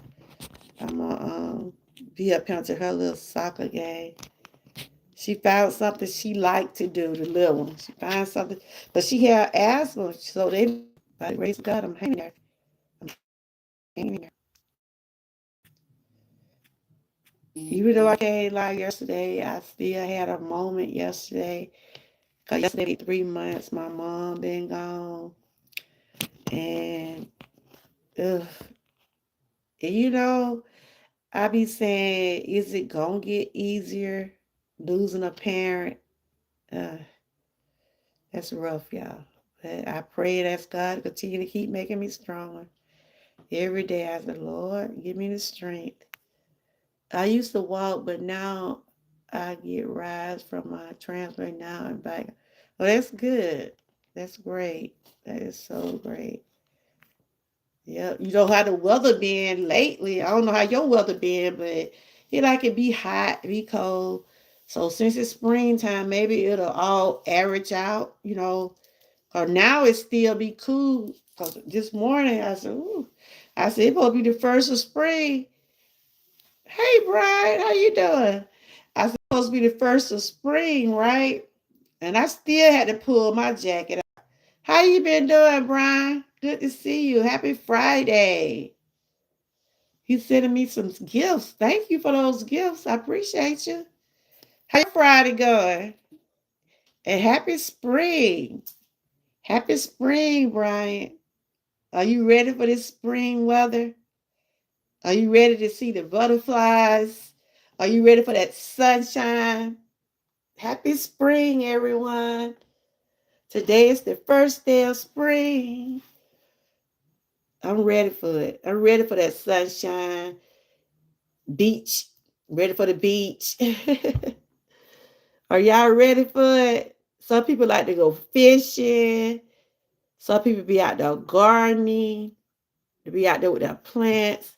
I'm gonna be up here to her little soccer game. She found something she liked to do, the little one. She found something, but she had asthma, so they, by the grace of God, I'm hanging there. I'm hanging there. Even though I came live yesterday, I still had a moment yesterday. Because yesterday, 3 months, my mom been gone. And, ugh. And I be saying, is it going to get easier losing a parent? That's rough, y'all. But I pray that God continue to keep making me stronger. Every day I said, Lord, give me the strength. I used to walk, but now I get rides from my transfer now and back. Well, that's good. That's great. That is so great. Yeah, you know how the weather been lately. I don't know how your weather been, but it can be hot, be cold. So since it's springtime, maybe it'll all average out, Or now it still be cool. Cause this morning I said, ooh, it's supposed to be the first of spring. Hey Brian, how you doing? I said, it's supposed to be the first of spring, right? And I still had to pull my jacket out. How you been doing, Brian? Good to see you. Happy Friday. He's sending me some gifts. Thank you for those gifts. I appreciate you. How your Friday going? And happy spring. Happy spring, Brian. Are you ready for this spring weather? Are you ready to see the butterflies? Are you ready for that sunshine? Happy spring, everyone. Today is the first day of spring. I'm ready for it. I'm ready for that sunshine. Beach. Ready for the beach. Are y'all ready for it? Some people like to go fishing. Some people be out there gardening. They be out there with their plants.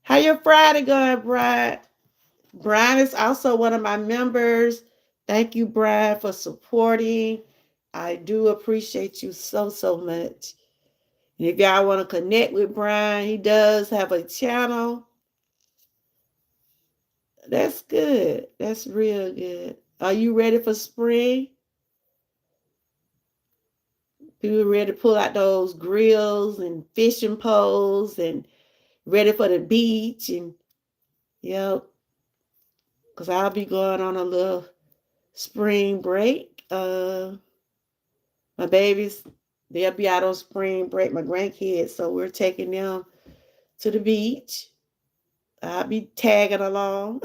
How your Friday going, Brian? Brian is also one of my members. Thank you, Brian, for supporting. I do appreciate you so, so much. And if y'all want to connect with Brian, he does have a channel. That's good. That's real good. Are you ready for spring? People ready to pull out those grills and fishing poles and ready for the beach and yep. Because I'll be going on a little spring break. My babies, they'll be out on spring break, my grandkids, so we're taking them to the beach. I'll be tagging along.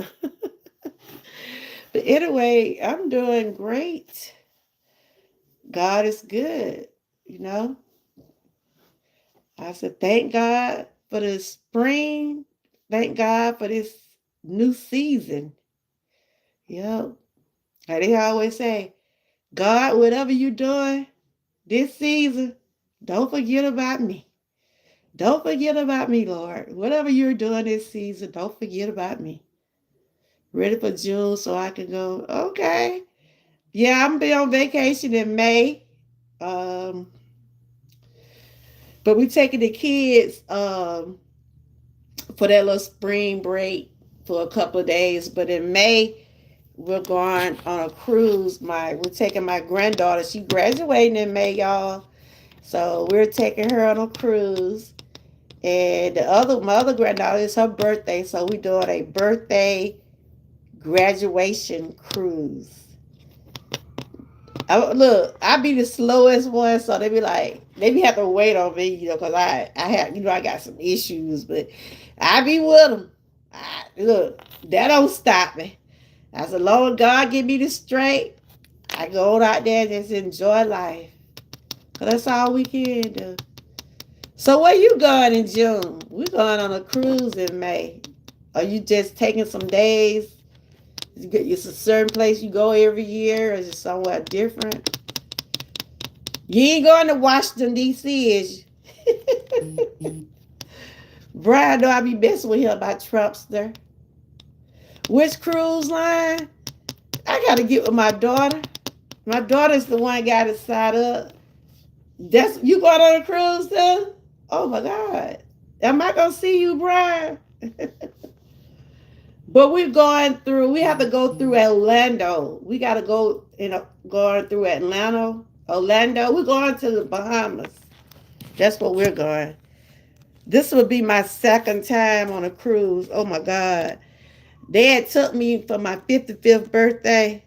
But anyway, I'm doing great. God is good, you know. I said, thank God for this spring. Thank God for this new season. Yep. Like they always say, God, whatever you're doing this season, don't forget about me. Don't forget about me, Lord. Whatever you're doing this season, don't forget about me. Ready for June so I can go, okay. Yeah, I'm gonna be on vacation in May. Um, but we taking the kids for that little spring break for a couple of days. But in May, we're going on a cruise. We're taking my granddaughter. She graduating in May, y'all. So we're taking her on a cruise. And my other granddaughter is her birthday, so we're doing a birthday graduation cruise. Look, I be the slowest one, so they be have to wait on me, because I have, I got some issues, but I be with them. Look, that don't stop me. As long as God give me the strength, I go out there and just enjoy life. Cause that's all we can do. So where you going in June? We're going on a cruise in May. Are you just taking some days? It's a certain place you go every year, or is it somewhere different? You ain't going to Washington, D.C., is you? Brian, know I be messing with him about Trumpster. Which cruise line? I got to get with my daughter. My daughter's the one got to sign up. You going on a cruise too? Oh my God. Am I going to see you, Brian? But we have to go through Orlando. We got to go, going through Orlando. We're going to the Bahamas. That's what we're going. This would be my second time on a cruise. Oh my God. Dad took me for my 55th birthday.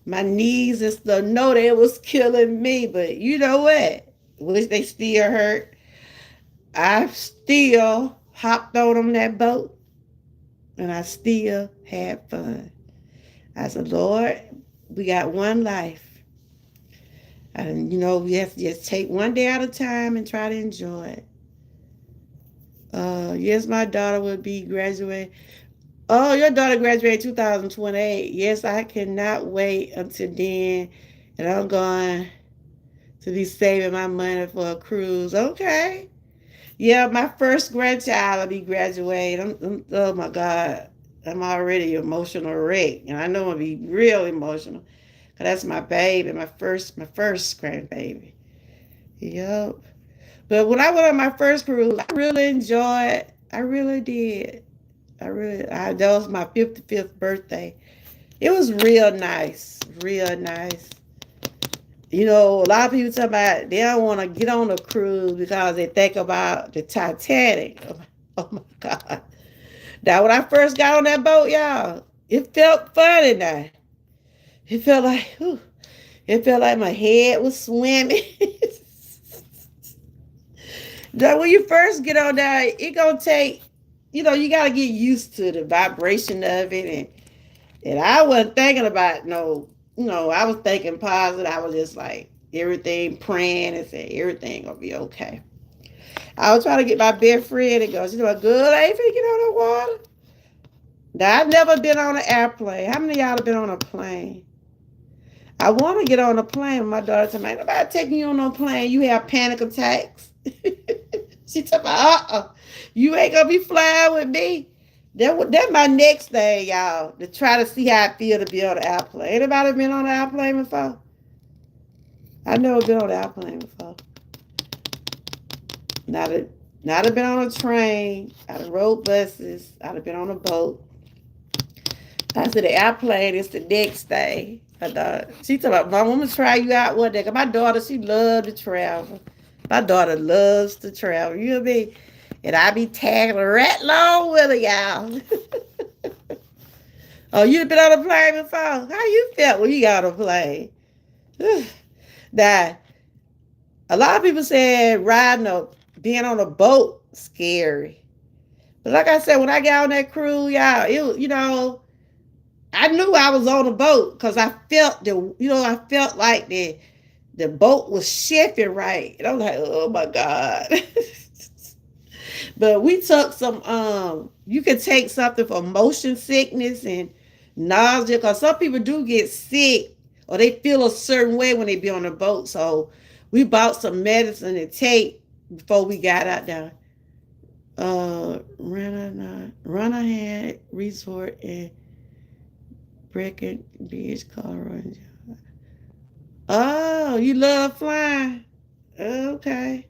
My knees and stuff. No, they was killing me, but you know what? Wish they still hurt. I still hopped on that boat and I still had fun. I said, Lord, we got one life. And we have to just take one day at a time and try to enjoy it. Yes, my daughter will be graduating. Oh, your daughter graduated 2028. Yes, I cannot wait until then. And I'm going to be saving my money for a cruise. Okay. Yeah, my first grandchild will be graduating. Oh my God. I'm already emotional wreck. And I know I'm going to be real emotional. Cause that's my baby, my first grandbaby. Yep. But when I went on my first cruise, I really enjoyed it. I really did. That was my 55th birthday. It was real nice, real nice. A lot of people talk about they don't want to get on a cruise because they think about the Titanic. Oh my God. Now, when I first got on that boat, y'all, it felt funny now. It felt like, whew, it felt like my head was swimming. Now, when you first get on there, it gonna take, you got to get used to the vibration of it. And I wasn't thinking about I was thinking positive. I was just like, everything praying and saying everything gonna be okay. I was trying to get my best friend and go, good, I ain't finna get on the water. Now, I've never been on an airplane. How many of y'all have been on a plane? I want to get on a plane with my daughter tonight. Nobody taking you on no plane. You have panic attacks. She told me, you ain't gonna be flying with me. That's my next thing, y'all, to try to see how I feel to be on an airplane. Anybody been on an airplane before? I've never been on an airplane before. Not have been on a train. I'd have rode buses. I'd have been on a boat. I said the airplane is the next thing. She told me, Mom, I'm going to try you out one day. My daughter, she loved to travel. My daughter loves to travel. You know what I mean? And I be tagging right along with her, y'all. Oh, you been on a plane before? How you felt when you got on a plane? Now, a lot of people said being on a boat scary. But like I said, when I got on that cruise, y'all, I knew I was on a boat because I felt I felt like the boat was shifting right. And I was like, oh my God. But we took some you could take something for motion sickness and nausea because some people do get sick or they feel a certain way when they be on a boat. So we bought some medicine to take before we got out there. Ranahan Resort in Breckenridge, Colorado. Oh, you love flying? Okay.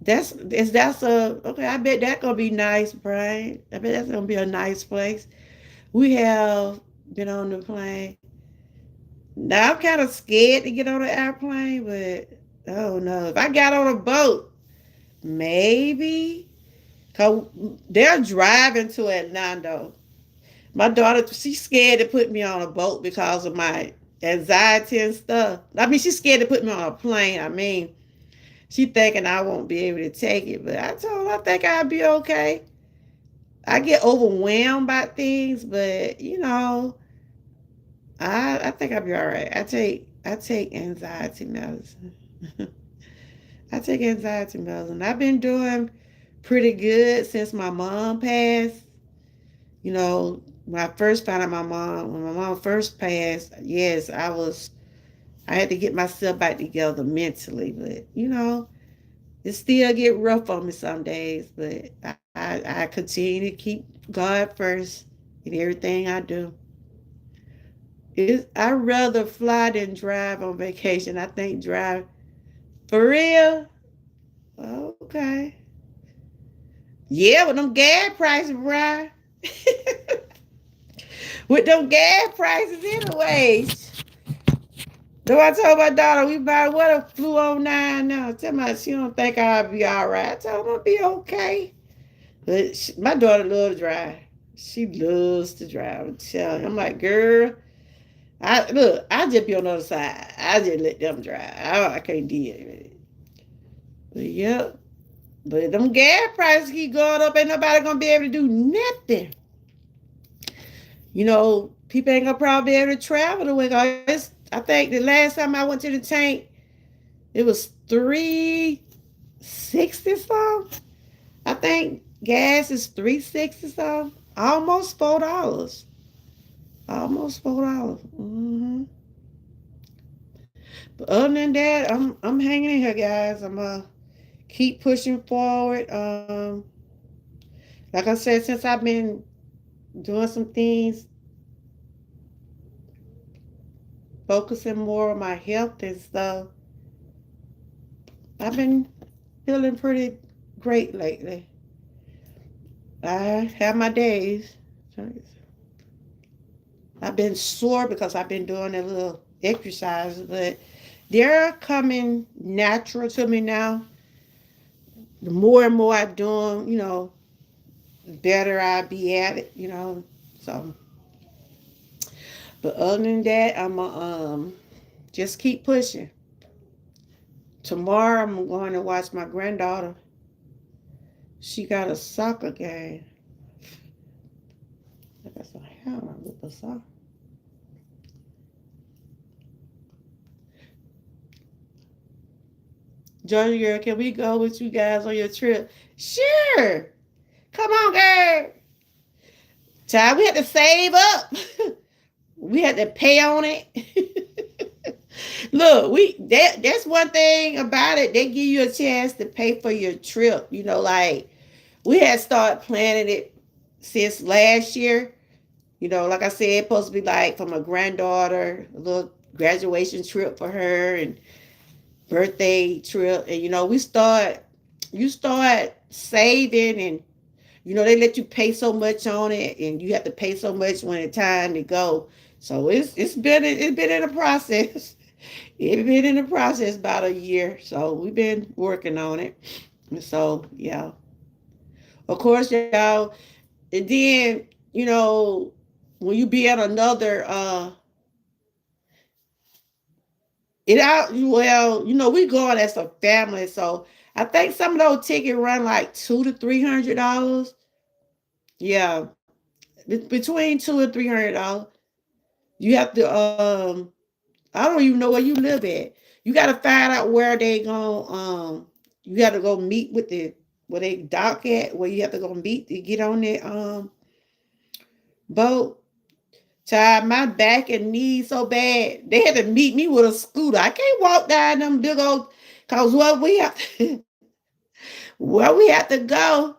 That's a okay. I bet that's gonna be nice, Brian. I bet that's gonna be a nice place. We have been on the plane. Now I'm kind of scared to get on an airplane, but oh no, if I got on a boat, maybe. Cause they're driving to Orlando. My daughter, she's scared to put me on a boat because of my anxiety and stuff. I mean, she's scared to put me on a plane. I mean, she thinking I won't be able to take it, but I told her I think I'll be okay. I get overwhelmed by things, but I think I'll be all right. I take anxiety medicine. I take anxiety medicine. I've been doing pretty good since my mom passed. When I first found out when my mom first passed, yes, I had to get myself back together mentally, but it still get rough on me some days, but I continue to keep God first in everything I do. I rather fly than drive on vacation. I think drive for real. Okay. Yeah, with them gas prices, Brian. With them gas prices, anyways. Though I told my daughter we buy what a flew on 9 now. Tell me she don't think I'll be all right. I told her I'll be okay. But my daughter loves to drive. She loves to drive. I'm like, girl, I just be on the other side. I just let them drive. I can't deal with it. But yep. But them gas prices keep going up. Ain't nobody gonna be able to do nothing. People ain't gonna probably be able to travel the way. I think the last time I went to the tank, it was 360 something. I think gas is 360 something. Almost $4. Almost $4. But other than that, I'm hanging in here, guys. I'm keep pushing forward. Like I said, since I've been doing some things, focusing more on my health and stuff, I've been feeling pretty great lately. I have my days. I've been sore because I've been doing a little exercise, but they're coming natural to me now. The more and more I do them, the better I be at it. So, but other than that, I'm just keep pushing. Tomorrow I'm going to watch my granddaughter. She got a soccer game. Like I said, how am I with the soccer? Georgia girl, can we go with you guys on your trip? Sure. Come on, girl. Child, we had to save up. We had to pay on it. Look, that's one thing about it. They give you a chance to pay for your trip. Like we had started planning it since last year. Like I said, it's supposed to be like for my granddaughter, a little graduation trip for her and birthday trip. And you start saving and they let you pay so much on it and you have to pay so much when it's time to go. So it's been in a process. It's been in the process about a year. So we've been working on it. And so yeah. Of course, y'all, and then, when you be at another we going as a family, so I think some of those tickets run like $200 to $300. Yeah, between $200 and $300. You have to I don't even know where you live at. You got to find out where they going. You got to go meet with the where they dock at. Where you have to go meet to get on that boat. Child, my back and knees so bad. They had to meet me with a scooter. I can't walk down them big old. Cause what we have to, where we have to go,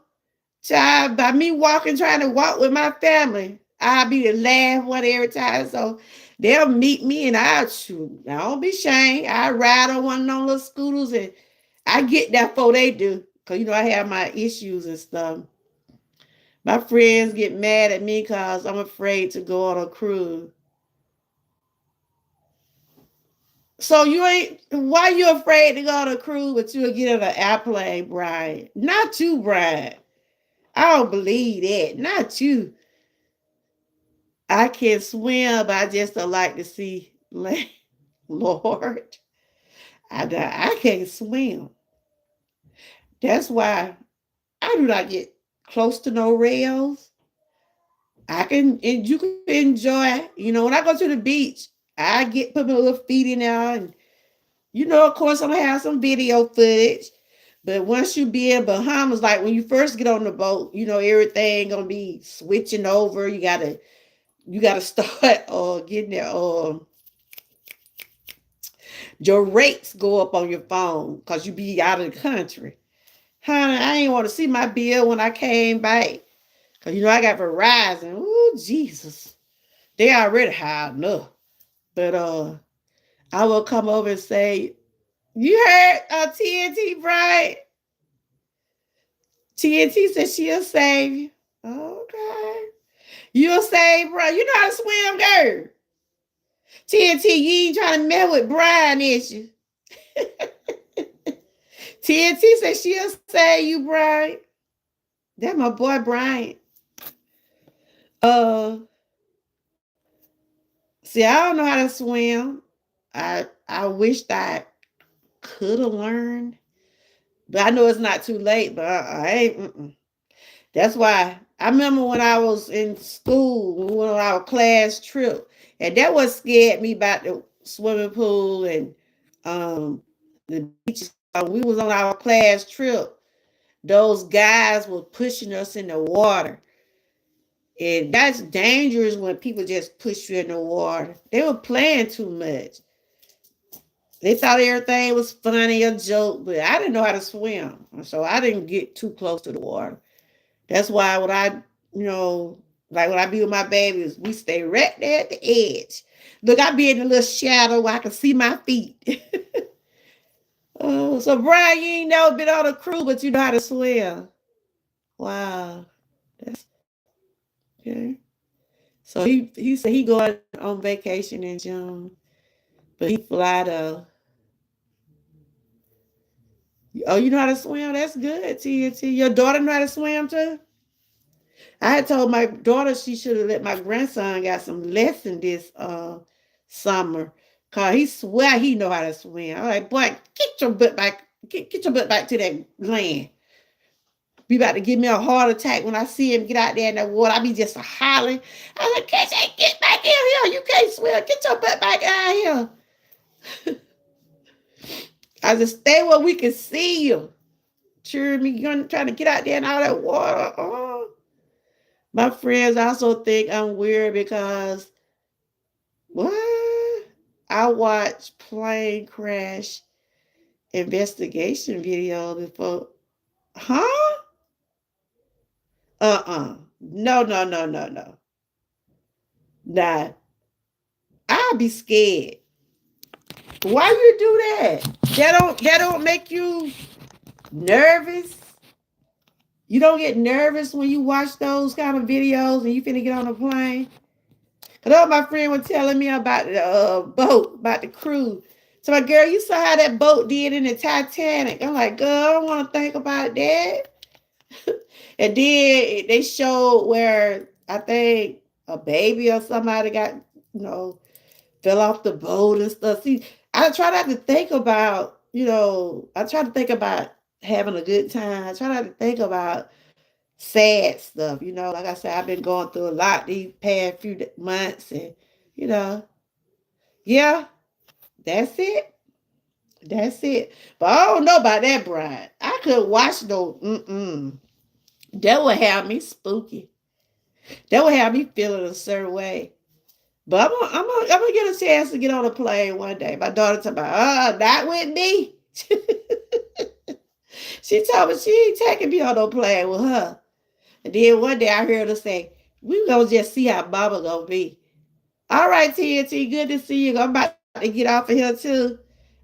child. By me walking, trying to walk with my family, I'll be the last one every time. So they'll meet me and I'll shoot. I don't be ashamed. I ride on one of those little scooters and I get that before they do. Cause I have my issues and stuff. My friends get mad at me because I'm afraid to go on a cruise. So you ain't why you afraid to go on a cruise, but you'll get on an airplane, Brian? Not you, Brian. I don't believe that. Not you. I can swim, but I just don't like to see land. Lord, I can't swim. That's why I do not get close to no rails. I can and you can enjoy. When I go to the beach, I get put my little feet in there, and of course, I'm gonna have some video footage. But once you be in Bahamas, like when you first get on the boat, everything gonna be switching over. You gotta start getting there. Your rates go up on your phone because you be out of the country. Honey, I ain't want to see my bill when I came back. Because I got Verizon. Ooh, Jesus. They already high enough. But I will come over and say, you heard TNT, Brian? TNT said she'll save you. Okay. You'll save, bro. You know how to swim, girl. TNT, you ain't trying to mess with Brian, is you? TNT said she'll save you, Brian. That my boy Brian. Uh, See, I don't know how to swim. I wished I could have learned, but I know it's not too late. But I ain't. That's why I remember when I was in school, we went on our class trip, and that what scared me about the swimming pool and the beaches. We was on our class trip. Those guys were pushing us in the water. And that's dangerous when people just push you in the water. They were playing too much. They thought everything was funny, a joke, but I didn't know how to swim. So I didn't get too close to the water. That's why like when I be with my babies, we stay right there at the edge. Look, I be in a little shadow where I can see my feet. Oh, so Brian, you ain't never been on a cruise, but you know how to swim. Wow. That's okay. So he said he going on vacation in June, but he fly to. Oh, you know how to swim? That's good, TNT. Your daughter know how to swim too? I had told my daughter she should have let my grandson got some lesson this summer. Cause he swear he know how to swim. I'm like, boy, get your butt back, get your butt back to that land. Be about to give me a heart attack when I see him get out there in that water. I be just hollering. I like, can't you get back in here? You can't swim. Get your butt back out here. I just stay where we can see you. Cheering me, trying to get out there in all that water. Oh. My friends also think I'm weird because what? I watch plane crash investigation video before. Huh? No, no, no, no, no. Nah. I'll be scared. Why you do that? That don't make you nervous. You don't get nervous when you watch those kind of videos and you finna get on a plane. Cause my friend was telling me about the boat, about the cruise. So my girl, you saw how that boat did in the Titanic. I'm like, girl, I don't want to think about that. And then they showed where I think a baby or somebody got, fell off the boat and stuff. See, I try not to think about, I try to think about having a good time. I try not to think about sad stuff. Like I said, I've been going through a lot these past few months, and you know, yeah, that's it. That's it. But I don't know about that, Brian. I couldn't watch no. That would have me spooky. That would have me feeling a certain way. But I'm gonna get a chance to get on a plane one day. My daughter talking about, not with me. She told me she ain't taking me on no plane with her. And then one day I heard her say, we gonna just see how Mama gonna be. All right, TNT, good to see you. I'm about to get off of here too.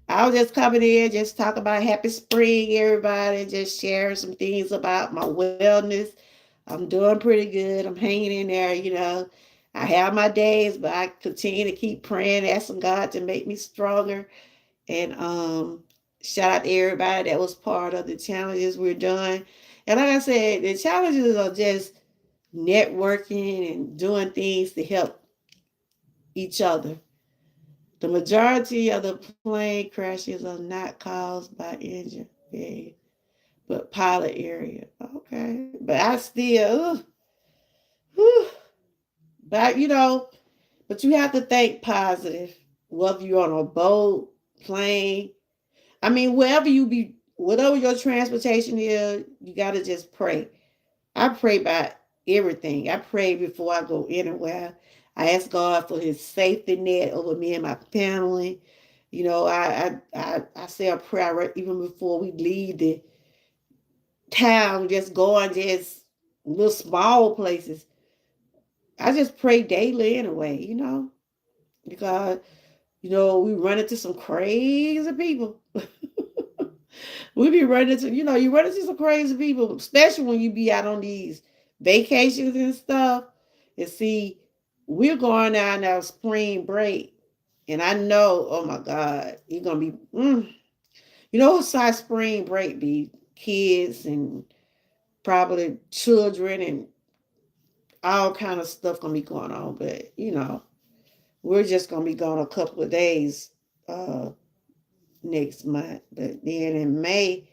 I was just coming in, just talking about happy spring, everybody, just sharing some things about my wellness. I'm doing pretty good. I'm hanging in there. I have my days, but I continue to keep praying, asking God to make me stronger. And shout out to everybody that was part of the challenges we're doing. And like I said, the challenges are just networking and doing things to help each other. The majority of the plane crashes are not caused by engine failure, but pilot area. Okay. But I still, whew, but you have to think positive, whether you're on a boat, plane. I mean, whatever your transportation is, you got to just pray. I pray about everything. I pray before I go anywhere. I ask God for his safety net over me and my family. I say a prayer even before we leave the town, just going just little small places. I just pray daily anyway, because, we run into some crazy people. We be running into, you run into some crazy people, especially when you be out on these vacations and stuff. And see, we're going out now spring break. And I know, oh my God, you're going to be, what size spring break be? Kids and probably children and all kind of stuff going to be going on. But, we're just going to be gone a couple of days next month. But then in May,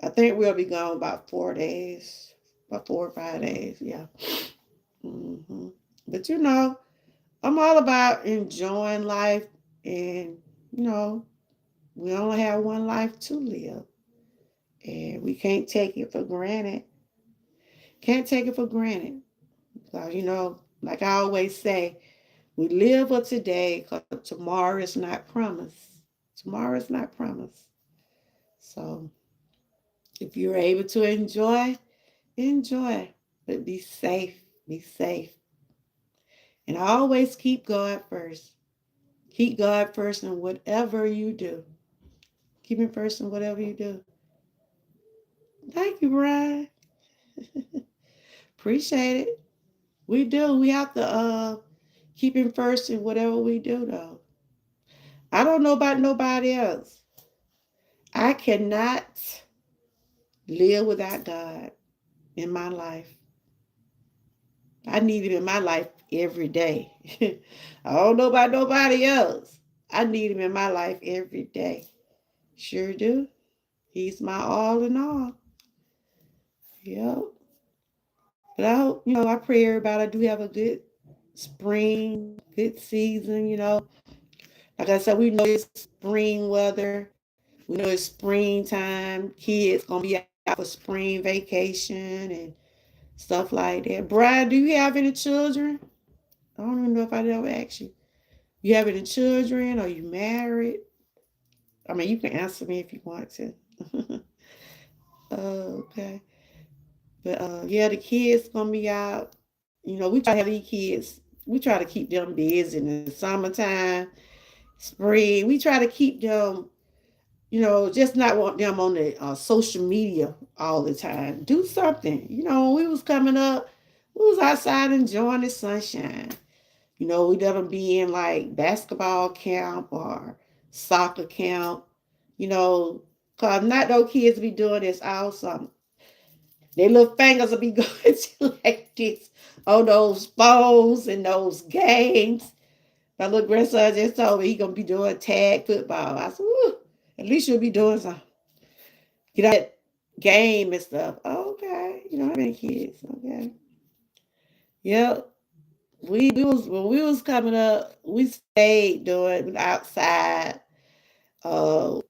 I think we'll be gone about 4 days, about 4 or 5 days. Yeah. But I'm all about enjoying life, and we only have one life to live, and we can't take it for granted. Can't take it for granted because like I always say, we live for today because tomorrow is not promised. Tomorrow is not promised. So if you're able to enjoy, enjoy, but be safe. Be safe. And always keep God first. Keep God first in whatever you do. Keep him first in whatever you do. Thank you, Brian. Appreciate it. We do. We have to keep him first in whatever we do, though. I don't know about nobody else. I cannot live without God in my life. I need him in my life every day. I don't know about nobody else. I need him in my life every day. Sure do. He's my all in all. Yep. But I hope, I pray everybody do have a good spring, good season. Like I said, we know it's spring weather. We know it's springtime. Kids gonna be out for spring vacation and stuff like that. Brad, do you have any children? I don't even know if I ever asked you. You have any children? Are you married? I mean, you can answer me if you want to. Okay. But yeah, the kids gonna be out. We try to have these kids. We try to keep them busy in the summertime, spring. We try to keep them, just not want them on the social media all the time. Do something. When we was coming up, we was outside enjoying the sunshine. We let them be in like basketball camp or soccer camp. Cause not those kids be doing this all summer. Their little fingers will be going to like this on those phones and those games. My little grandson just told me he gonna be doing tag football. I said, "Woo, at least you'll be doing something. Get out game and stuff. Okay, you don't have any kids. Okay. Yep. We was when we was coming up, we stayed doing outside. Uh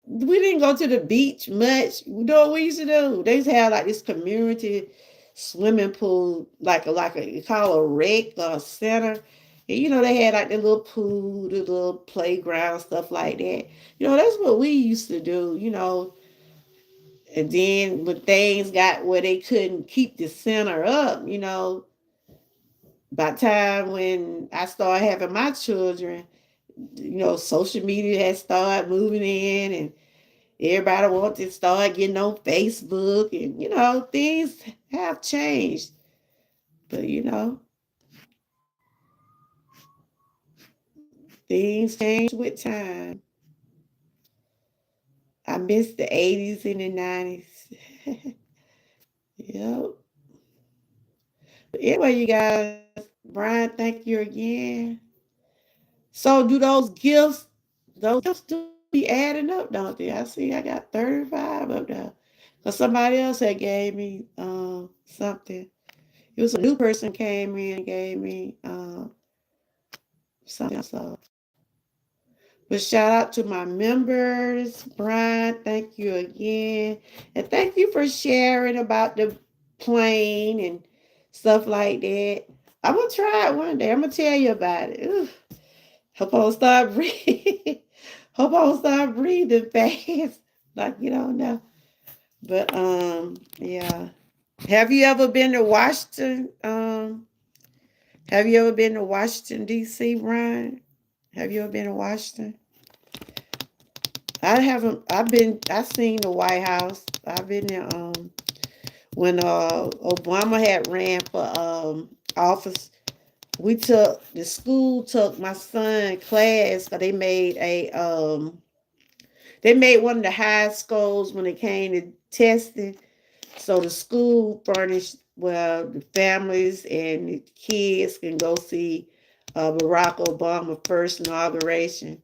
we didn't go to the beach much. You know what we used to do? They used to have like this community swimming pool, like a you call a rec or a center. And they had like the little pool, the little playground, stuff like that. That's what we used to do, and then when things got where they couldn't keep the center up, by the time when I started having my children, social media had started moving in and everybody wants to start getting on Facebook and things have changed. But things change with time. I miss the 80s and the 90s. Yep. But anyway, you guys, Brian, thank you again. So do those gifts do be adding up, don't they? I see I got 35 up there. Because somebody else had gave me something. It was a new person came in and gave me something. So, but shout out to my members, Brian. Thank you again, and thank you for sharing about the plane and stuff like that. I'm gonna try it one day. I'm gonna tell you about it. Ooh, hope I don't start breathing. Hope I don't start breathing fast, like you don't know. But yeah. Have you ever been to Washington? Have you ever been to Washington D.C., Brian? Have you ever been to Washington? I haven't. I've seen the White House. I've been there. When Obama had ran for office, the school took my son class because they made one of the high schools when it came to testing. So the school furnished well the families and the kids can go see Barack Obama first inauguration.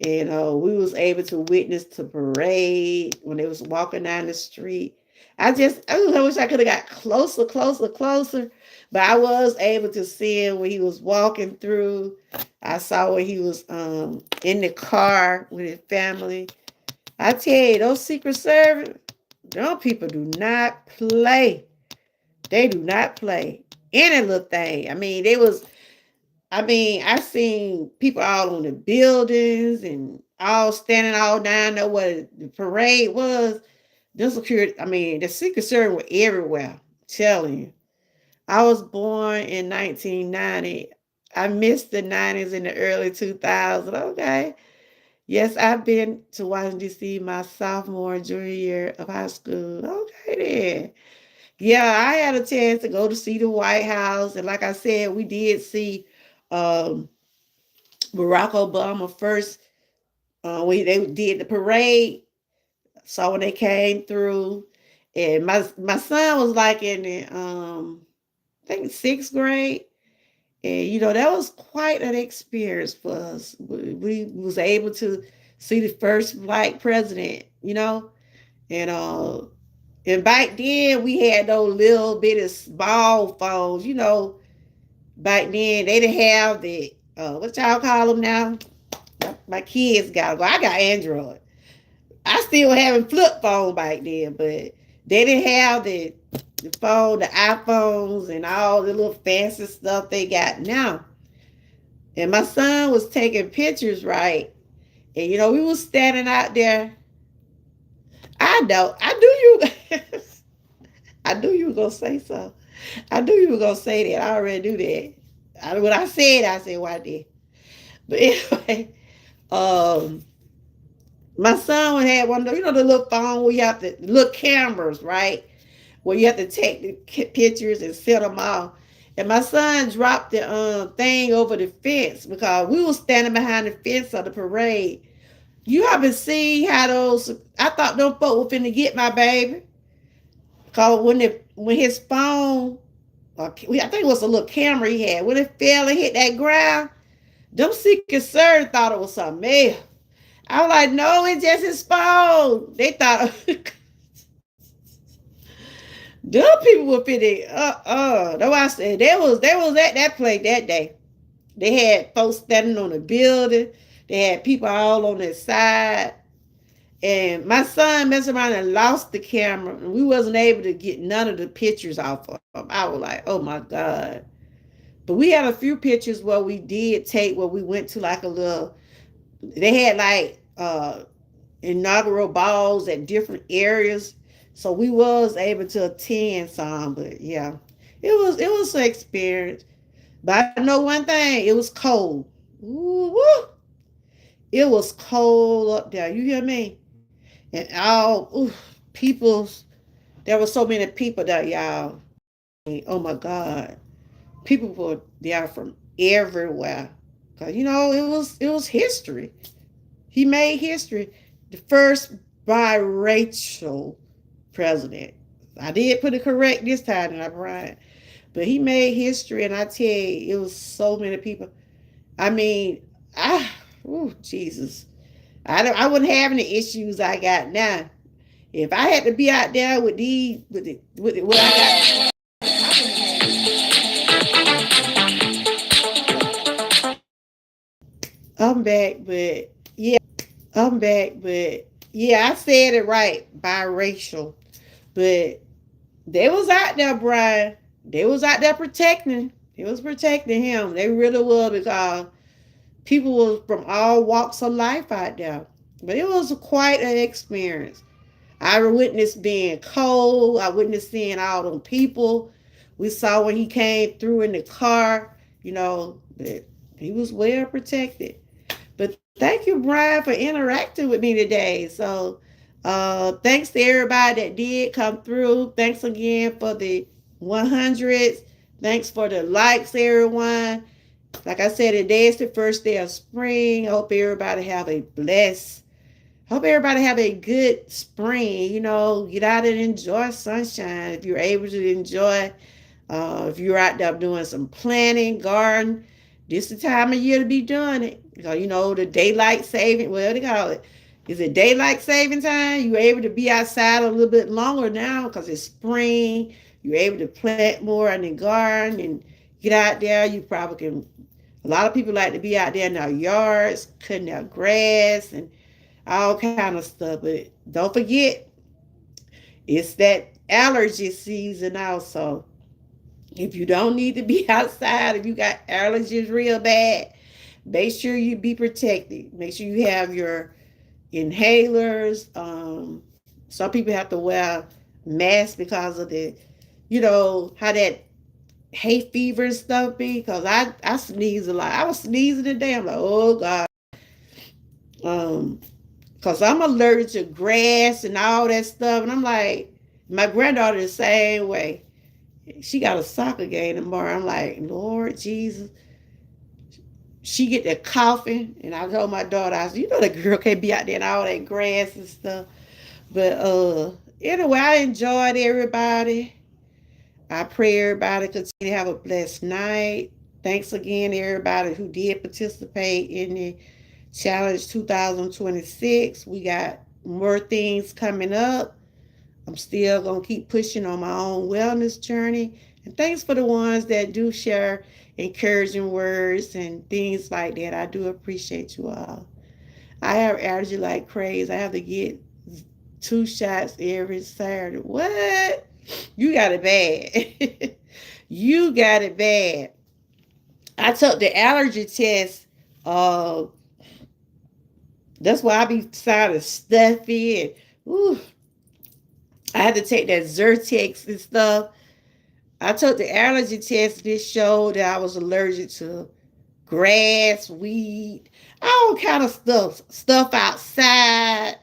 And we was able to witness the parade when they was walking down the street. I wish I could have got closer, closer, closer, but I was able to see him when he was walking through. I saw when he was in the car with his family. I tell you, those Secret Service, those people do not play. They do not play any little thing. I seen people all on the buildings and all standing all down there where the parade was. The Secret Service were everywhere. I'm telling you. I was born in 1990. I missed the 90s and the early 2000s. Okay. Yes, I've been to Washington, D.C. my sophomore and junior year of high school. Okay, then. Yeah, I had a chance to go to see the White House. And like I said, we did see um, Barack Obama first. When they did the parade, saw when they came through, and my son was like in the I think sixth grade, and that was quite an experience for us. We was able to see the first black president, and back then we had those little bit of small phones, Back then they didn't have the what y'all call them now. My kids got. Well, I got Android. I still having flip phone back then, but they didn't have the phone, the iPhones, and all the little fancy stuff they got now. And my son was taking pictures, right? And we was standing out there. I know. I knew you. I knew you were gonna say so. I knew you were gonna say that. I already knew that. When I said, "Why did?" But anyway, um, my son had one of the, the little phone where you have to look cameras, right? Where you have to take the pictures and set them off. And my son dropped the thing over the fence because we were standing behind the fence of the parade. You haven't seen how those? I thought them folk were finna get my baby. Cause when his phone, I think it was a little camera he had, when it fell and hit that ground, them Secret Service thought it was something else. I was like, no, it's just his phone. They thought Them people were finna, that's why I said they was at that place that day. They had folks standing on the building. They had people all on their side. And my son messed around and lost the camera. And we wasn't able to get none of the pictures off of him. I was like, oh my God. But we had a few pictures where we did take where we went to like a little, they had like inaugural balls at different areas. So we was able to attend some, but yeah. It was an experience. But I know one thing, it was cold. Ooh, woo. It was cold up there. You hear me? And all people's there were so many people there, y'all. Oh my God. People were there from everywhere. Cause it was history. He made history. The first biracial president. I did put it correct this time, and I Brian. But he made history, and I tell you, it was so many people. I mean, Jesus. I wouldn't have any issues I got now. If I had to be out there with what I got, I'm back, but yeah, I said it right, biracial. But they was out there, Brian. They was out there protecting. They was protecting him. They really was because people was from all walks of life out there. But it was quite an experience. I witnessed being cold. I witnessed seeing all them people. We saw when he came through in the car, that he was well protected. But thank you, Brian, for interacting with me today. So thanks to everybody that did come through. Thanks again for the 100s. Thanks for the likes, everyone. Like I said, today is the first day of spring. Hope everybody have a good spring. Get out and enjoy sunshine. If you're able to enjoy, if you're out there doing some planting, garden, this is the time of year to be doing it. Because, the daylight saving, well, they call it. Is it daylight saving time? You're able to be outside a little bit longer now because it's spring. You're able to plant more in the garden and get out there. You probably can. A lot of people like to be out there in their yards, cutting their grass and all kind of stuff. But don't forget, it's that allergy season also. If you don't need to be outside, if you got allergies real bad, make sure you be protected. Make sure you have your inhalers. Some people have to wear masks because of how that hay fever and stuff be. Because I sneeze a lot. I was sneezing today. I'm like, oh God. Because I'm allergic to grass and all that stuff. And I'm like, my granddaughter the same way. She got a soccer game tomorrow. I'm like, Lord Jesus. She get that coughing. And I told my daughter, I said, the girl can't be out there in all that grass and stuff. But anyway, I enjoyed everybody. I pray everybody continue to have a blessed night. Thanks again to everybody who did participate in the Challenge 2026. We got more things coming up. I'm still going to keep pushing on my own wellness journey. And thanks for the ones that do share encouraging words and things like that. I do appreciate you all. I have allergy like crazy. I have to get 2 shots every Saturday. What? You got it bad. You got it bad. I took the allergy test. That's why I be sounding stuffy and I had to take that Zyrtex and stuff. I took the allergy test. This showed that I was allergic to grass, weed, all kind of stuff outside.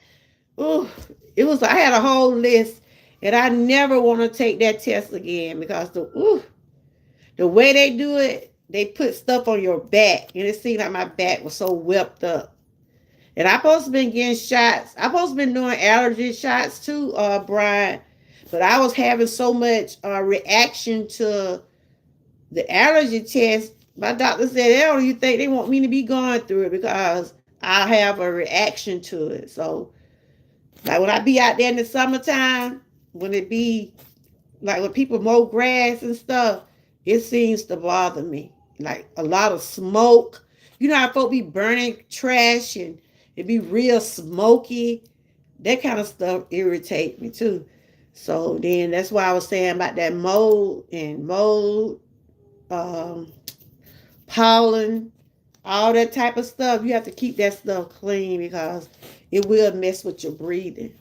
Ooh, I had a whole list, and I never want to take that test again because the way they do it, they put stuff on your back, and it seemed like my back was so whipped up. And I supposed to been getting shots. I supposed to been doing allergy shots too, Brian. But I was having so much reaction to the allergy test. My doctor said, "Oh, you think they want me to be going through it because I have a reaction to it." So, like when I be out there in the summertime, when it be, like when people mow grass and stuff, it seems to bother me. Like a lot of smoke. You know how folks be burning trash and it be real smoky. That kind of stuff irritates me too. So then that's why I was saying about that mold, um, pollen, all that type of stuff. You have to keep that stuff clean because it will mess with your breathing.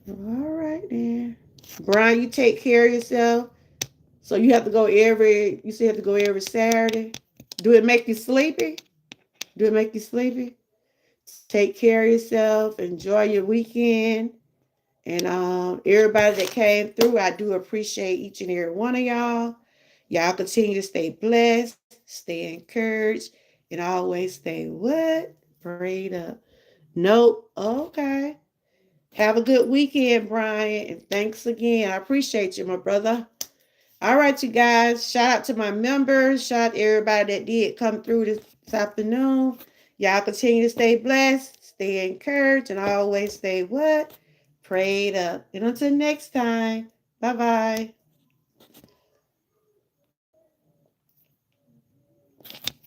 All right then. Brian, you take care of yourself. So you have to go you still have to go every Saturday. Do it make you sleepy? Do it make you sleepy? Take care of yourself. Enjoy your weekend. And everybody that came through, I do appreciate each and every one of y'all. Y'all continue to stay blessed, stay encouraged, and always stay what? Prayed up. Nope. Okay. Have a good weekend, Brian. And thanks again. I appreciate you, my brother. All right, you guys. Shout out to my members. Shout out to everybody that did come through this afternoon. Y'all continue to stay blessed, stay encouraged, and always stay what? Prayed up. And until next time, bye-bye.